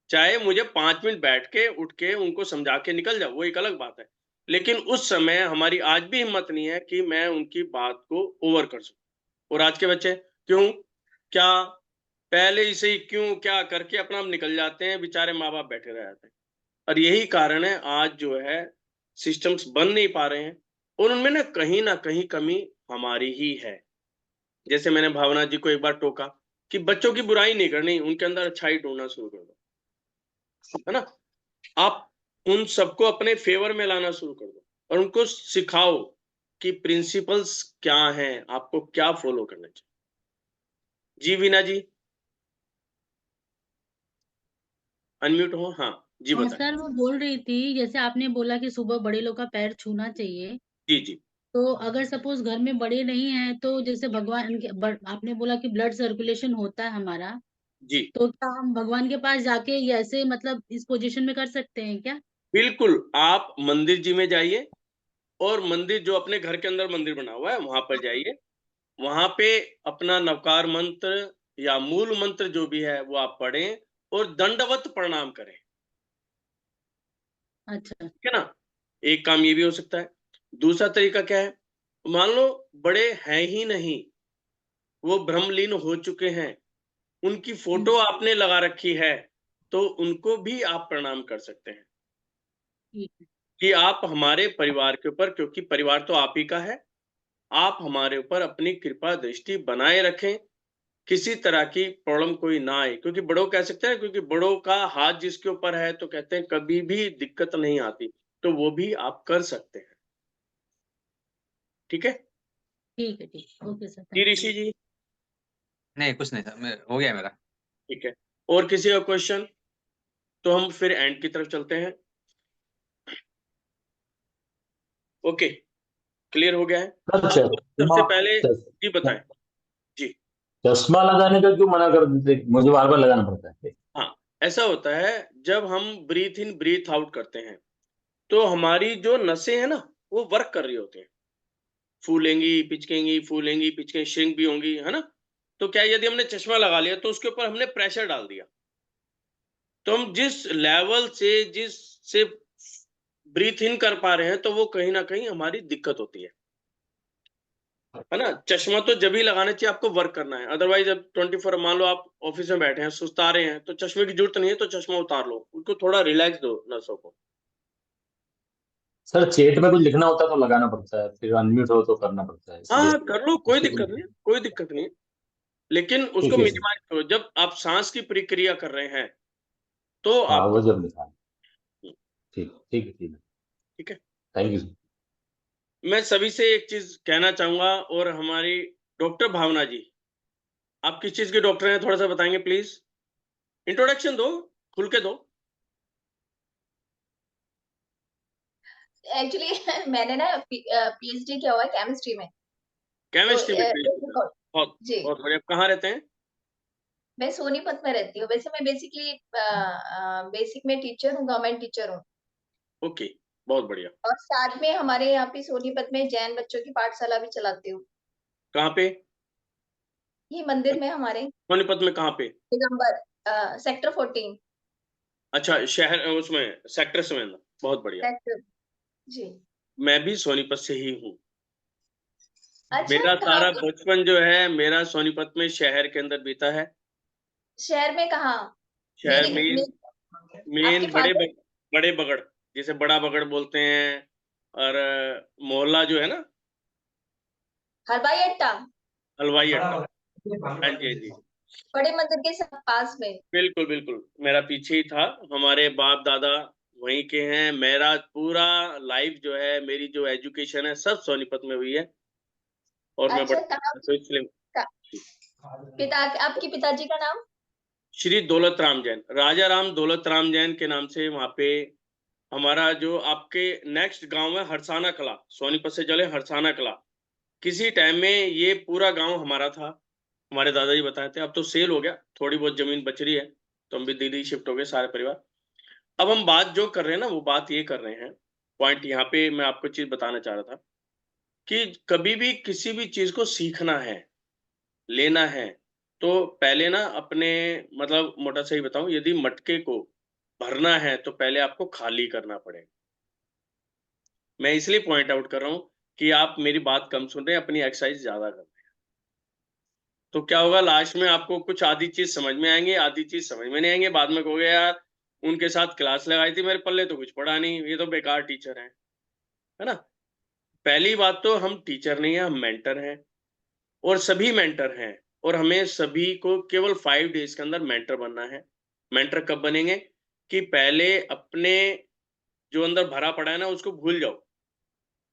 चाहे मुझे 5 मिनट बैठ के, उठ के उनको समझा के निकल जाऊँ, वो एक अलग बात है। लेकिन उस समय हमारी आज भी हिम्मत नहीं है कि मैं उनकी बात को ओवर कर सकूँ। और आज के बच्चे क्यों? क्या? पहले ही से ही क्यों, क्या करके अपना निकल जाते हैं, बेचारे माँ-बाप बैठे रह जाते हैं। और यही कारण है आज जो है सिस्टम्स बन नहीं पा रहे हैं, और उनमें ना कहीं कमी हमारी ही है। जैसे मैंने भावना जी को एक बार टोका कि बच्चों की बुराई नहीं करनी, उनके अंदर अच्छाई ढूँढना शुरू कर दो। है ना? आप उन सबको अपने फ़ेवर में लाना शुरू कर दो और उनको सिखाओ कि प्रिंसिपल्स क्या हैं, आपको क्या फ़ॉलो करना चाहिए। जी, वीना जी, अनम्यूट हो? हाँ, जी हाँ बताएँ। सर, मैं बोल रही थी जैसे आपने बोला कि सुबह बड़े लोग का पैर छूना चाहिए, जी, जी। तो अगर सपोज़ घर में बड़े नहीं हैं तो जैसे भगवान के आपने बोला कि ब्लड सर्कुलेशन होता है हमारा, जी, तो क्या हम भगवान के पास जाके ये ऐसे मतलब इस पोज़ीशन में कर सकते हैं क्या? बिल्कुल, आप मंदिर जी में जाइए और मंदिर जो अपने घर के अंदर मंदिर बना हुआ है, वहाँ पर जाइए। वहाँ पे अपना नवकार मंत्र या मूल मंत्र जो भी है, वो आप पढ़ें और दंडवत प्रणाम करें। अच्छा, ठीक है ना? एक काम ये भी हो सकता है। दूसरा तरीका क्या है? मान लो बड़े हैं ही नहीं, वो ब्रह्मलीन हो चुके हैं, उनकी हुँ, फ़ोटो आपने लगा रखी है, तो उनको भी आप प्रणाम कर सकते हैं। ठीक है, कि आप हमारे परिवार के ऊपर, क्योंकि परिवार तो आप ही का है, आप हमारे ऊपर अपनी कृपा दृष्टि बनाए रखें, किसी तरह की प्रॉब्लम कोई ना आए। क्योंकि बड़ों कह सकते हैं, क्योंकि बड़ों का हाथ जिसके ऊपर है तो कहते हैं कभी भी दिक्कत नहीं आती, तो वो भी आप कर सकते हैं। ठीक है? ठीक है। ओके सर, जी, थैंक यू। ऋषि जी, नहीं कुछ नहीं था, मैं हो गया मेरा। ठीक है। और किसी का क्वेश्चन? तो हम फिर एंड की तरफ चलते हैं। ओके, क्लियर हो गया है? अच्छा, तो सबसे पहले जी बताएँ। जी, चश्मा लगाने का क्यों मना कर देते? मुझे बार बार लगाना पड़ता है। हाँ, ऐसा होता है जब हम ब्रीथ इन ब्रीथ आउट करते हैं, तो हमारी जो नसें हैं ना, वो वर्क कर रही होती हैं। फूलेंगी, पिचकेंगी, श्रिंक भी होंगी, है ना? तो क्या है, यदि हमने चश्मा लगा लिया तो उसके ऊपर हमने प्रेशर डाल दिया। तो हम जिस लेवल से ब्रीथ इन कर पा रहे हैं, तो वो कहीं न कहीं हमारी दिक्कत होती है। है ना। चश्मा तो जब ही लगाना चाहिए आपको वर्क करना है, अदरवाइज अब 24 मान लो आप ऑफिस में बैठे हैं, सुस्ता रहे हैं, तो चश्मे की जरूरत नहीं है, तो चश्मा उतार लो, उनको थोड़ा रिलैक्स दो नसों को। सर चेट में कुछ लिखना होता है तो लगाना पड़ता है, फिर अनम्यूट हो तो करना पड़ता है, हाँ इसलिए कर लो, कोई उसकी दिक्कत नहीं है, कोई दिक्कत नहीं है, लेकिन उसको ठीक है सर। मिनिमाइज करो जब आप सांस की प्रक्रिया कर रहे हैं, तो हाँ आप वो करो। जब लिखा है। ठीक ठीक है ठीक है। ठीक है। Thank you sir. मैं सभी से एक चीज कहना चाहूंगा, और हमारी डॉक्टर भावना जी, आप किस चीज के डॉक्टर हैं, थोड़ा सा बताएंगे प्लीज, इंट्रोडक्शन दो, खुल के दो। एक्चुअली मैंने ना पीएचडी किया हुआ है केमिस्ट्री में, तो केमिस्ट्री में PhD का। बहुत जी बहुत बढ़िया। कहाँ रहते हैं? मैं सोनीपत में रहती हूँ। वैसे मैं बेसिकली बेसिक में टीचर हूँ, गवर्नमेंट टीचर हूँ। ओके, बहुत बढ़िया। और साथ में हमारे यहाँ पे सोनीपत में जैन बच्चों की पाठशाला भी चलाती हूँ। कहाँ पे? ये मंदिर में हमारे सोनीपत में कहाँ पे? दिगंबर सेक्टर 14 अच्छा, शहर उसमें सेक्टर में ना। बहुत बढ़िया। सेक्टर जी। मैं भी सोनीपत से ही हूँ। अच्छा, मेरा कहाँ सारा पे? बचपन जो है मेरा सोनीपत में शहर के अंदर बीता है। शहर में कहाँ? शहर मेरे, में आपके मेन फादर? बड़े बगड़, जिसे बड़ा बगड़ बोलते हैं, और मोहल्ला जो है ना, हलवाई अड्डा, हलवाई अड्डा। हाँ जी, हाँ जी, बड़े मंदिर के पास में। बिल्कुल बिल्कुल, मेरा पीछे ही था। हमारे बाप दादा वहीं के हैं। मेरा पूरा लाइफ जो है, मेरी जो एजुकेशन है, सब सोनीपत में हुई है, और मैं अच्छा, बड़ा कहाँ? तो इसलिए पिता, आपके पिताजी का नाम? श्री दौलत राम जैन, राजा राम दौलत राम जैन के नाम से वहाँ पे हमारा जो आपके नेक्स्ट गांव है हरसाना कला, सोनीपत से चले हरसाना कला, किसी टाइम में ये पूरा गांव हमारा था। हमारे दादाजी बताए थे, अब तो सेल हो गया, थोड़ी बहुत जमीन बच रही है, तो हम भी दिल्ली शिफ्ट हो गए सारे परिवार। अब हम बात जो कर रहे हैं ना, वो बात ये कर रहे हैं, पॉइंट यहाँ पे मैं आपको चीज बताना चाह रहा था, कि कभी भी किसी भी चीज को सीखना है, लेना है, तो पहले ना अपने, मतलब मोटा सही बताऊं, यदि मटके को भरना है तो पहले आपको खाली करना पड़ेगा। मैं इसलिए पॉइंट आउट कर रहा हूं कि आप मेरी बात कम सुन रहे हैं, अपनी एक्सरसाइज ज्यादा कर रहे हैं, तो क्या होगा, लास्ट में आपको कुछ आधी चीज समझ में आएंगे, आधी चीज समझ में नहीं आएंगे, बाद में कहोगे यार उनके साथ क्लास लगाई थी, मेरे पल्ले तो कुछ पड़ा नहीं, ये तो बेकार टीचर है ना। पहली बात तो हम टीचर नहीं है, हम मेंटर हैं, और सभी मेंटर हैं, और हमें सभी को केवल 5 डेज के अंदर मेंटर बनना है। मेंटर कब बनेंगे? कि पहले अपने जो अंदर भरा पड़ा है ना, उसको भूल जाओ,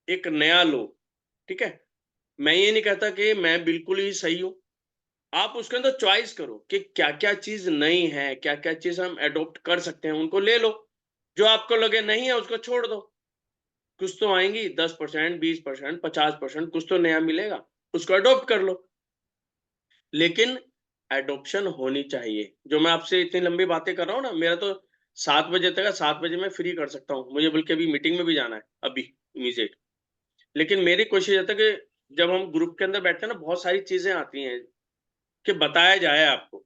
एक नया लो। ठीक है। मैं ये नहीं कहता कि मैं बिल्कुल ही सही हूं, आप उसके अंदर चॉइस करो कि क्या क्या चीज नई है, क्या क्या चीज हम एडॉप्ट कर सकते हैं, उनको ले लो। जो आपको लगे नहीं है उसको छोड़ दो। कुछ तो आएंगी, 10%, 20%, 50%, कुछ तो नया मिलेगा, उसको अडॉप्ट कर लो। लेकिन एडॉप्शन होनी चाहिए। जो मैं आपसे इतनी लंबी बातें कर रहा हूँ ना, मेरा तो 7 बजे तक है, 7 बजे मैं फ्री कर सकता हूँ, मुझे बल्कि अभी मीटिंग में भी जाना है, अभी इमीजिएट। लेकिन मेरी कोशिश रहता है कि जब हम ग्रुप के अंदर बैठते हैं ना, बहुत सारी चीजें आती हैं कि बताया जाए आपको,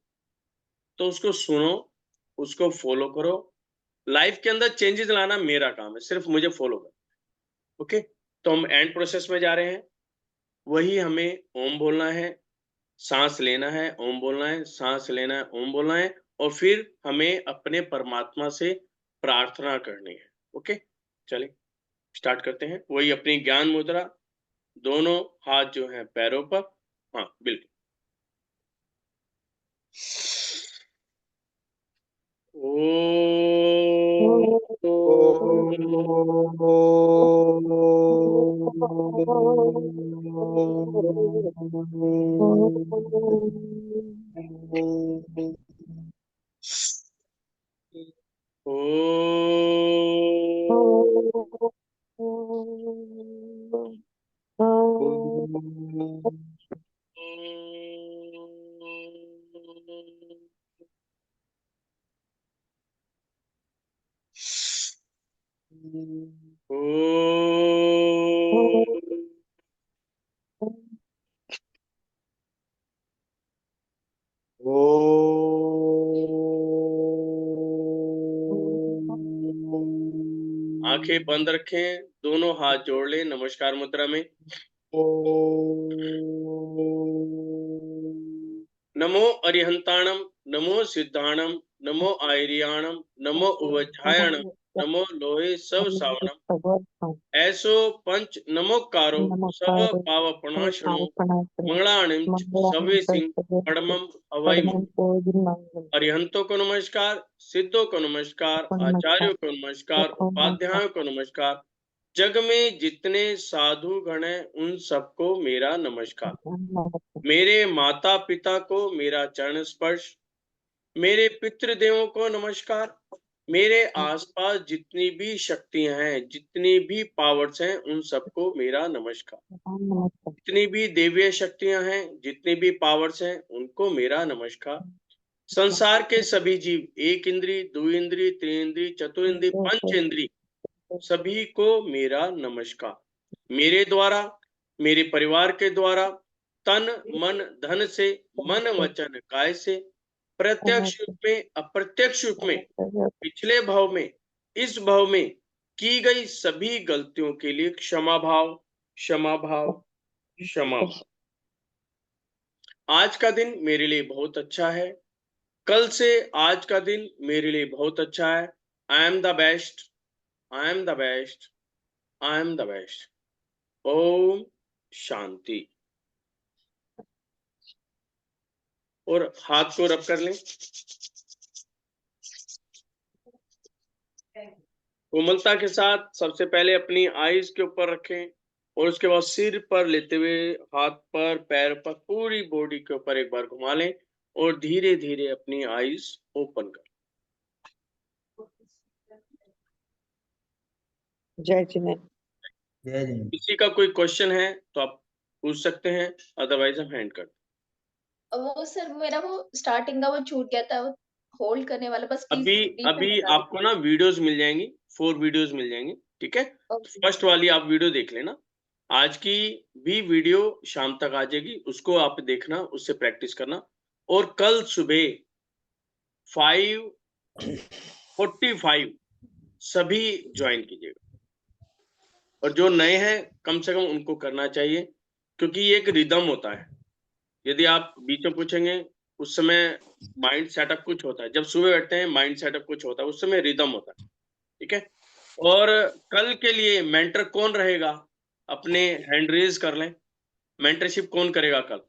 तो उसको सुनो, उसको फॉलो करो। लाइफ के अंदर चेंजेस लाना मेरा काम है, सिर्फ मुझे फॉलो करो। ओके। तो हम एंड प्रोसेस में जा रहे हैं। वही हमें ओम बोलना है, सांस लेना है, ओम बोलना है, सांस लेना है, ओम बोलना है, और फिर हमें अपने परमात्मा से प्रार्थना करनी है। ओके। चलिए स्टार्ट करते हैं। वही अपनी ज्ञान मुद्रा, दोनों हाथ जो है पैरों पर। हाँ बिल्कुल। आंखें बंद रखें, दोनों हाथ जोड़ लें नमस्कार मुद्रा में। नमो अरिहंताणम, नमो सिद्धाणम, नमो आयरियाणम, नमो उवज्झायणम, नमो लोहे सव सावणम, ऐसो पंच नमोकारो सव पावपणाशनो मंगलाणिम सवेसिंग पड़मम अवैम। अरिहंतों को नमस्कार, सिद्धों को नमस्कार, आचार्यों को नमस्कार, उपाध्यायों को नमस्कार, जग में जितने साधु गण हैं उन सबको मेरा नमस्कार। मेरे माता पिता को मेरा चरण स्पर्श, मेरे पितृदेवों को नमस्कार, मेरे आसपास जितनी भी शक्तियां हैं, जितनी भी पावर्स हैं, उन सबको मेरा नमस्कार। जितनी भी देवीय शक्तियां हैं, जितनी भी पावर्स हैं, उनको मेरा नमस्कार। संसार के सभी जीव, एक इंद्री, दो इंद्री, तीन इंद्री, चतुर्इंद्री, पंच इंद्री, सभी को मेरा नमस्कार। मेरे द्वारा, मेरे परिवार के द्वारा, तन मन धन से, मन वचन काय से, प्रत्यक्ष रूप में, अप्रत्यक्ष रूप में, पिछले भाव में, इस भाव में की गई सभी गलतियों के लिए क्षमा भाव, क्षमा भाव, क्षमा भाव। आज का दिन मेरे लिए बहुत अच्छा है। कल से आज का दिन मेरे लिए बहुत अच्छा है। I am the best, I am the best, I am the best. ओम शांति। और हाथ को रब कर लें। कोमलता के साथ सबसे पहले अपनी आईज के ऊपर रखें और उसके बाद सिर पर लेते हुए हाथ पर, पैर पर, पूरी बॉडी के ऊपर एक बार घुमा लें और धीरे धीरे अपनी आईज ओपन कर। जय जिनेन्द्र। जय जिनेन्द्र। किसी का कोई क्वेश्चन है तो आप पूछ सकते हैं, अदरवाइज हम हैंड कर। वो सर मेरा वो स्टार्टिंग का वो छूट गया था, होल्ड करने वाला, बस प्लीज अभी आपको ना वीडियोस मिल जाएंगी, 4 वीडियोस मिल जाएंगी, ठीक है। फर्स्ट वाली आप वीडियो देख लेना। आज की भी वीडियो शाम तक आ जाएगी, उसको आप देखना, उससे प्रैक्टिस करना। और कल सुबह 5:45 सभी ज्वाइन कीजिएगा। और जो नए हैं कम से कम उनको करना चाहिए, क्योंकि ये एक रिदम होता है। यदि आप बीच में पूछेंगे, उस समय माइंड सेटअप कुछ होता है, जब सुबह बैठते हैं माइंड सेटअप कुछ होता है, उस समय रिदम होता है, ठीक है। और कल के लिए मेंटर कौन रहेगा, अपने हैंड रेज कर लें। मेंटरशिप कौन करेगा कल?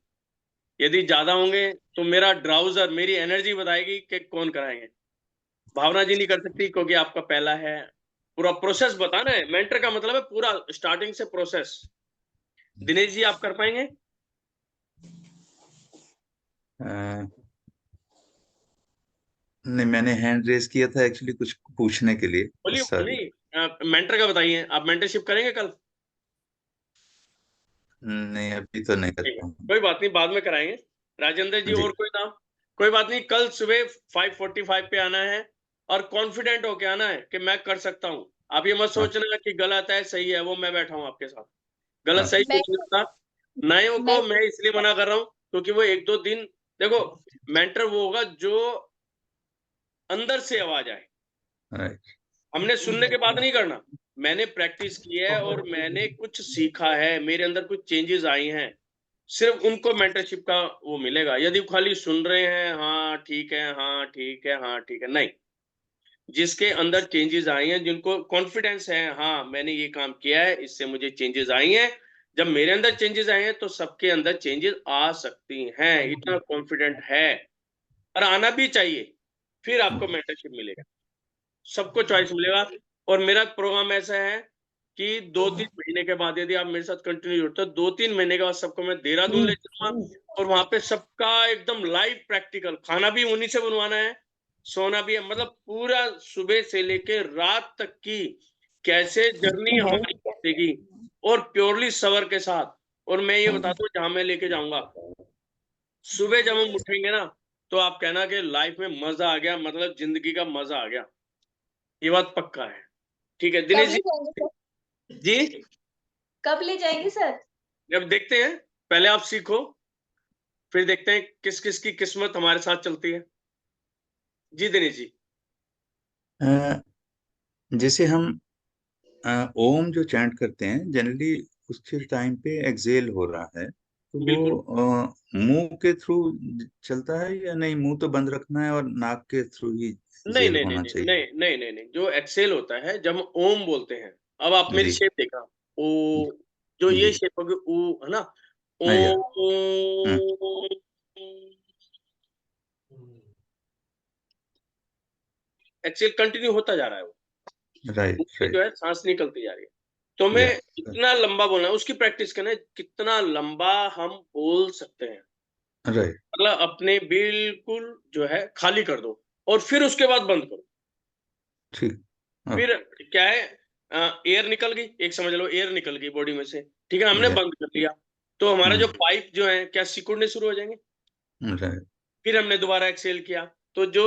यदि ज्यादा होंगे तो मेरा ड्राउजर, मेरी एनर्जी बताएगी कि कौन कराएंगे। भावना जी नहीं कर सकती क्योंकि आपका पहला है। पूरा प्रोसेस बताना है, मेंटर का मतलब है पूरा स्टार्टिंग से प्रोसेस। दिनेश जी आप कर पाएंगे? नहीं, मैंने हैंड रेज किया था एक्चुअली कुछ पूछने के लिए। बोलिए। सर नहीं, मेंटर का बताइए, आप मेंटरशिप करेंगे कल? नहीं, अभी तो नहीं कर पाऊंगा। कोई बात नहीं, बाद में कराएंगे। राजेंद्र जी, जी। और कोई नाम? कोई बात नहीं, कल सुबह 5:45 पे आना है और कॉन्फिडेंट होके आना है कि मैं कर सकता हूँ। आप ये मत सोचना कि गलत है सही है, वो मैं बैठा हूँ आपके साथ। गलत सही कुछ नहीं होता। नयों को मैं इसलिए मना कर रहा हूँ क्योंकि वो 1-2 दिन, देखो मेंटर वो होगा जो अंदर से आवाज आए। राइट। हमने सुनने के बाद नहीं करना। मैंने प्रैक्टिस की है और मैंने कुछ सीखा है, मेरे अंदर कुछ चेंजेस आई हैं, सिर्फ उनको मेंटरशिप का वो मिलेगा। यदि खाली सुन रहे हैं, हाँ ठीक है, हाँ ठीक है, हाँ ठीक है, नहीं। जिसके अंदर चेंजेस आई हैं, जिनको कॉन्फिडेंस है, हाँ मैंने ये काम किया है, इससे मुझे चेंजेस आई हैं। जब मेरे अंदर चेंजेस आए हैं तो सबके अंदर चेंजेस आ सकती हैं, इतना कॉन्फिडेंट है। और आना भी चाहिए, फिर आपको मेंटरशिप मिलेगा, सबको चॉइस मिलेगा। और मेरा प्रोग्राम ऐसा है कि 2-3 महीने के बाद यदि आप मेरे साथ कंटिन्यू जुड़ते हो, 2-3 महीने के बाद सबको मैं देहरादून ले चलूंगा और वहां पे सबका एकदम लाइव प्रैक्टिकल, खाना भी उन्हीं से बनवाना है, सोना भी है, मतलब पूरा सुबह से लेके रात तक की कैसे जर्नी हमारी बीतेगी, और प्योरली सबर के साथ। और मैं ये बताता हूँ, जहां मैं लेके जाऊंगा, सुबह जब हम उठेंगे ना, तो आप कहना कि लाइफ में मजा आ गया, मतलब जिंदगी का मजा आ गया। ये बात पक्का है, ठीक है दिनेश जी? कब ले जाएंगे सर? अब देखते हैं, पहले आप सीखो, फिर देखते हैं किस किस की किस्मत हमारे साथ चलती है। जी दिनेश जी। जैसे हम ओम जो चैंट करते हैं जनरली उसके टाइम पे एक्सेल हो रहा है, तो बिल्कुल। वो मुंह के थ्रू चलता है या नहीं? मुंह तो बंद रखना है और नाक के थ्रू ही नहीं जेल नहीं नहीं होना नहीं चाहिए? नहीं नहीं नहीं नहीं, जो एक्सेल होता है जब हम ओम बोलते हैं, अब आप मेरी जी शेप देखा, ओ, जो ये जी। शेप होगी ऊ, है ना, हाँ जी। ओ, एक्सेल कंटिन्यू होता जा रहा है, वो राइट मुंह से राइट जो है सांस निकलती जा रही है। तो या हमें कितना लंबा बोलना है उसकी प्रैक्टिस करना है, कितना लंबा हम बोल सकते हैं, राइट। मतलब अपने बिल्कुल जो है खाली कर दो और फिर उसके बाद बंद करो। ठीक। फिर क्या है, एयर निकल गई, एक समझ लो एयर निकल गई बॉडी में से, ठीक है, हमने या बंद कर दिया, तो हमारा जो पाइप जो है क्या सिकुड़ने शुरू हो जाएंगे। राइट फिर हमने दोबारा एक्सेल किया, तो जो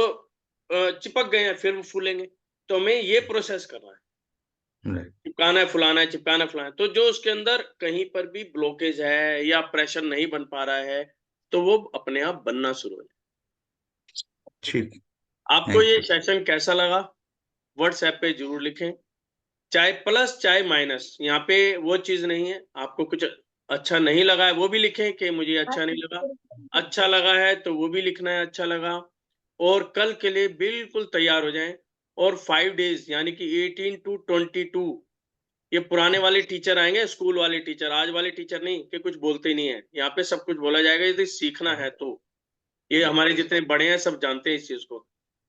चिपक गए हैं फिर वो फूलेंगे। तो हमें ये प्रोसेस करना है, राइट। चिपकाना है, फुलाना है, चिपकाना है, फुलाना है। तो जो उसके अंदर कहीं पर भी ब्लॉकेज है या प्रेशर नहीं बन पा रहा है, तो वो अपने आप बनना शुरू हो जाए। ठीक। आपको थैंक ये यू। सेशन कैसा लगा, व्हाट्सएप पे जरूर लिखें, चाहे प्लस चाहे माइनस, यहाँ पे वो चीज नहीं है। आपको कुछ अच्छा नहीं लगा है वो भी लिखें कि मुझे अच्छा नहीं लगा, अच्छा लगा है तो वो भी लिखना है अच्छा लगा, और कल के लिए बिल्कुल तैयार हो जाएं। और 5 डेज यानी कि 18 to 22, ये पुराने वाले टीचर आएंगे, स्कूल वाले टीचर, आज वाले टीचर नहीं कि कुछ बोलते ही नहीं है, यहाँ पे सब कुछ बोला जाएगा यदि सीखना है तो। ये हमारे जितने बड़े हैं सब जानते हैं इस चीज को,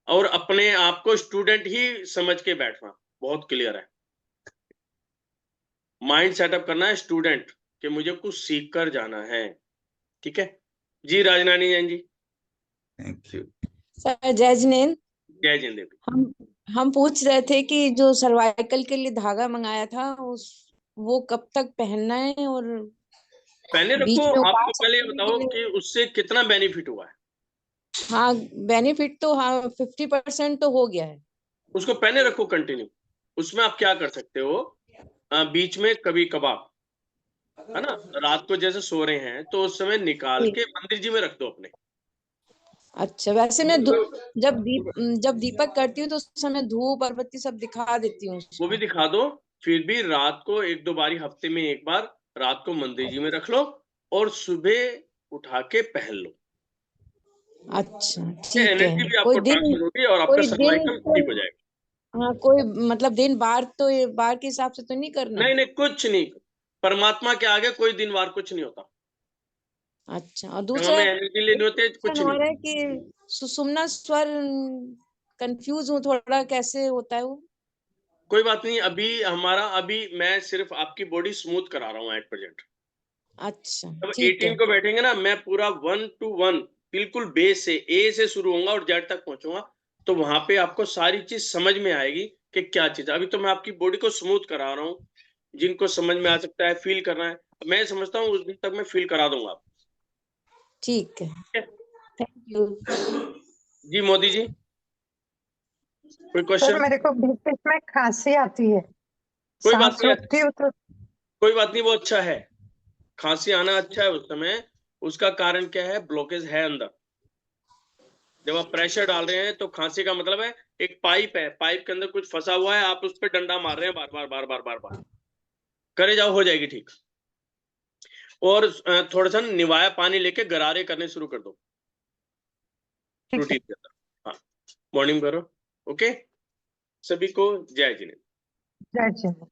और अपने आप को स्टूडेंट ही समझ के बैठना बहुत क्लियर है। माइंड सेटअप करना है स्टूडेंट कि मुझे कुछ सीख कर जाना है, ठीक है जी। राजनानी Jain ji, thank you. Sir जय जिनेंद्र। जय जिंद देवी। हम पूछ रहे थे कि जो सर्वाइकल के लिए धागा मंगाया था वो कब तक पहनना है और पहले रखो, बीच में आपको उतार पहले ये सकते हैं बताओ कि नहीं? कि उससे कितना बेनिफिट हुआ है। हाँ, बेनिफिट तो हाँ 50% तो हो गया है। उसको पहले रखो कंटिन्यू। उसमें आप क्या कर सकते हो, बीच में कभी कभार, है ना, रात को जैसे सो रहे हैं तो उस समय निकाल के मंदिर जी में रख दो अपने। अच्छा, वैसे मैं जब दीपक करती हूँ तो उस समय धूप अगरबत्ती सब दिखा देती हूँ वो भी उसको। दिखा दो, फिर भी रात को 1-2 बारी हफ्ते में एक बार रात को मंदिर जी में रख लो और सुबह उठा के पहन लो। अच्छा ठीक है। एनर्जी भी आपको ट्रांसफर होगी और आपका सर्वाइकल ठीक हो जाएगा। हाँ कोई मतलब दिन बार तो ये बार के हिसाब से तो नहीं करना? नहीं नहीं कुछ नहीं, परमात्मा के आगे कोई दिन वार कुछ नहीं होता। अच्छा, और जब दूसरा हमें एनर्जी लेनी होती है कुछ हो नहीं। रहा है कि सुषुम्ना स्वर कंफ्यूज हूँ थोड़ा, कैसे होता है वो? कोई बात नहीं, अभी मैं सिर्फ आपकी बॉडी स्मूथ करा रहा हूँ एट प्रेजेंट। अच्छा जब ठीक 18 है। को बैठेंगे ना, मैं पूरा 1 to 1 बिल्कुल बेस से ए से शुरू होऊंगा और जेड तक पहुंचूंगा, तो वहां पे आपको सारी चीज समझ में आएगी कि क्या चीज। अभी तो मैं आपकी बॉडी को स्मूथ करा रहा हूँ, जिनको समझ में आ सकता है, फील करना है, मैं समझता हूँ उस दिन तक मैं फील करा दूंगा आपको। ठीक है, ठीक है थैंक यू। जी। मोदी जी, कोई सर क्वेश्चन? मेरे को बीच बीच में खांसी आती है, कोई बात सांस नहीं, रोकती हूँ तो। कोई बात नहीं, वो अच्छा है, खांसी आना अच्छा है उस समय। उसका कारण क्या है, ब्लॉकेज है अंदर। जब आप प्रेशर डाल रहे हैं तो खांसी का मतलब है एक पाइप है, पाइप के अंदर कुछ फंसा हुआ है, आप उस पर डंडा मार रहे हैं बार बार बार बार बार बार। करे जाओ, हो जाएगी ठीक। और थोड़ा सा निवाया पानी लेके गरारे करने शुरू कर दो ठीक है, रूटीन के अंदर। हाँ, मॉर्निंग करो। ओके, सभी को जय जिनेंद्र। जय जिनेंद्र।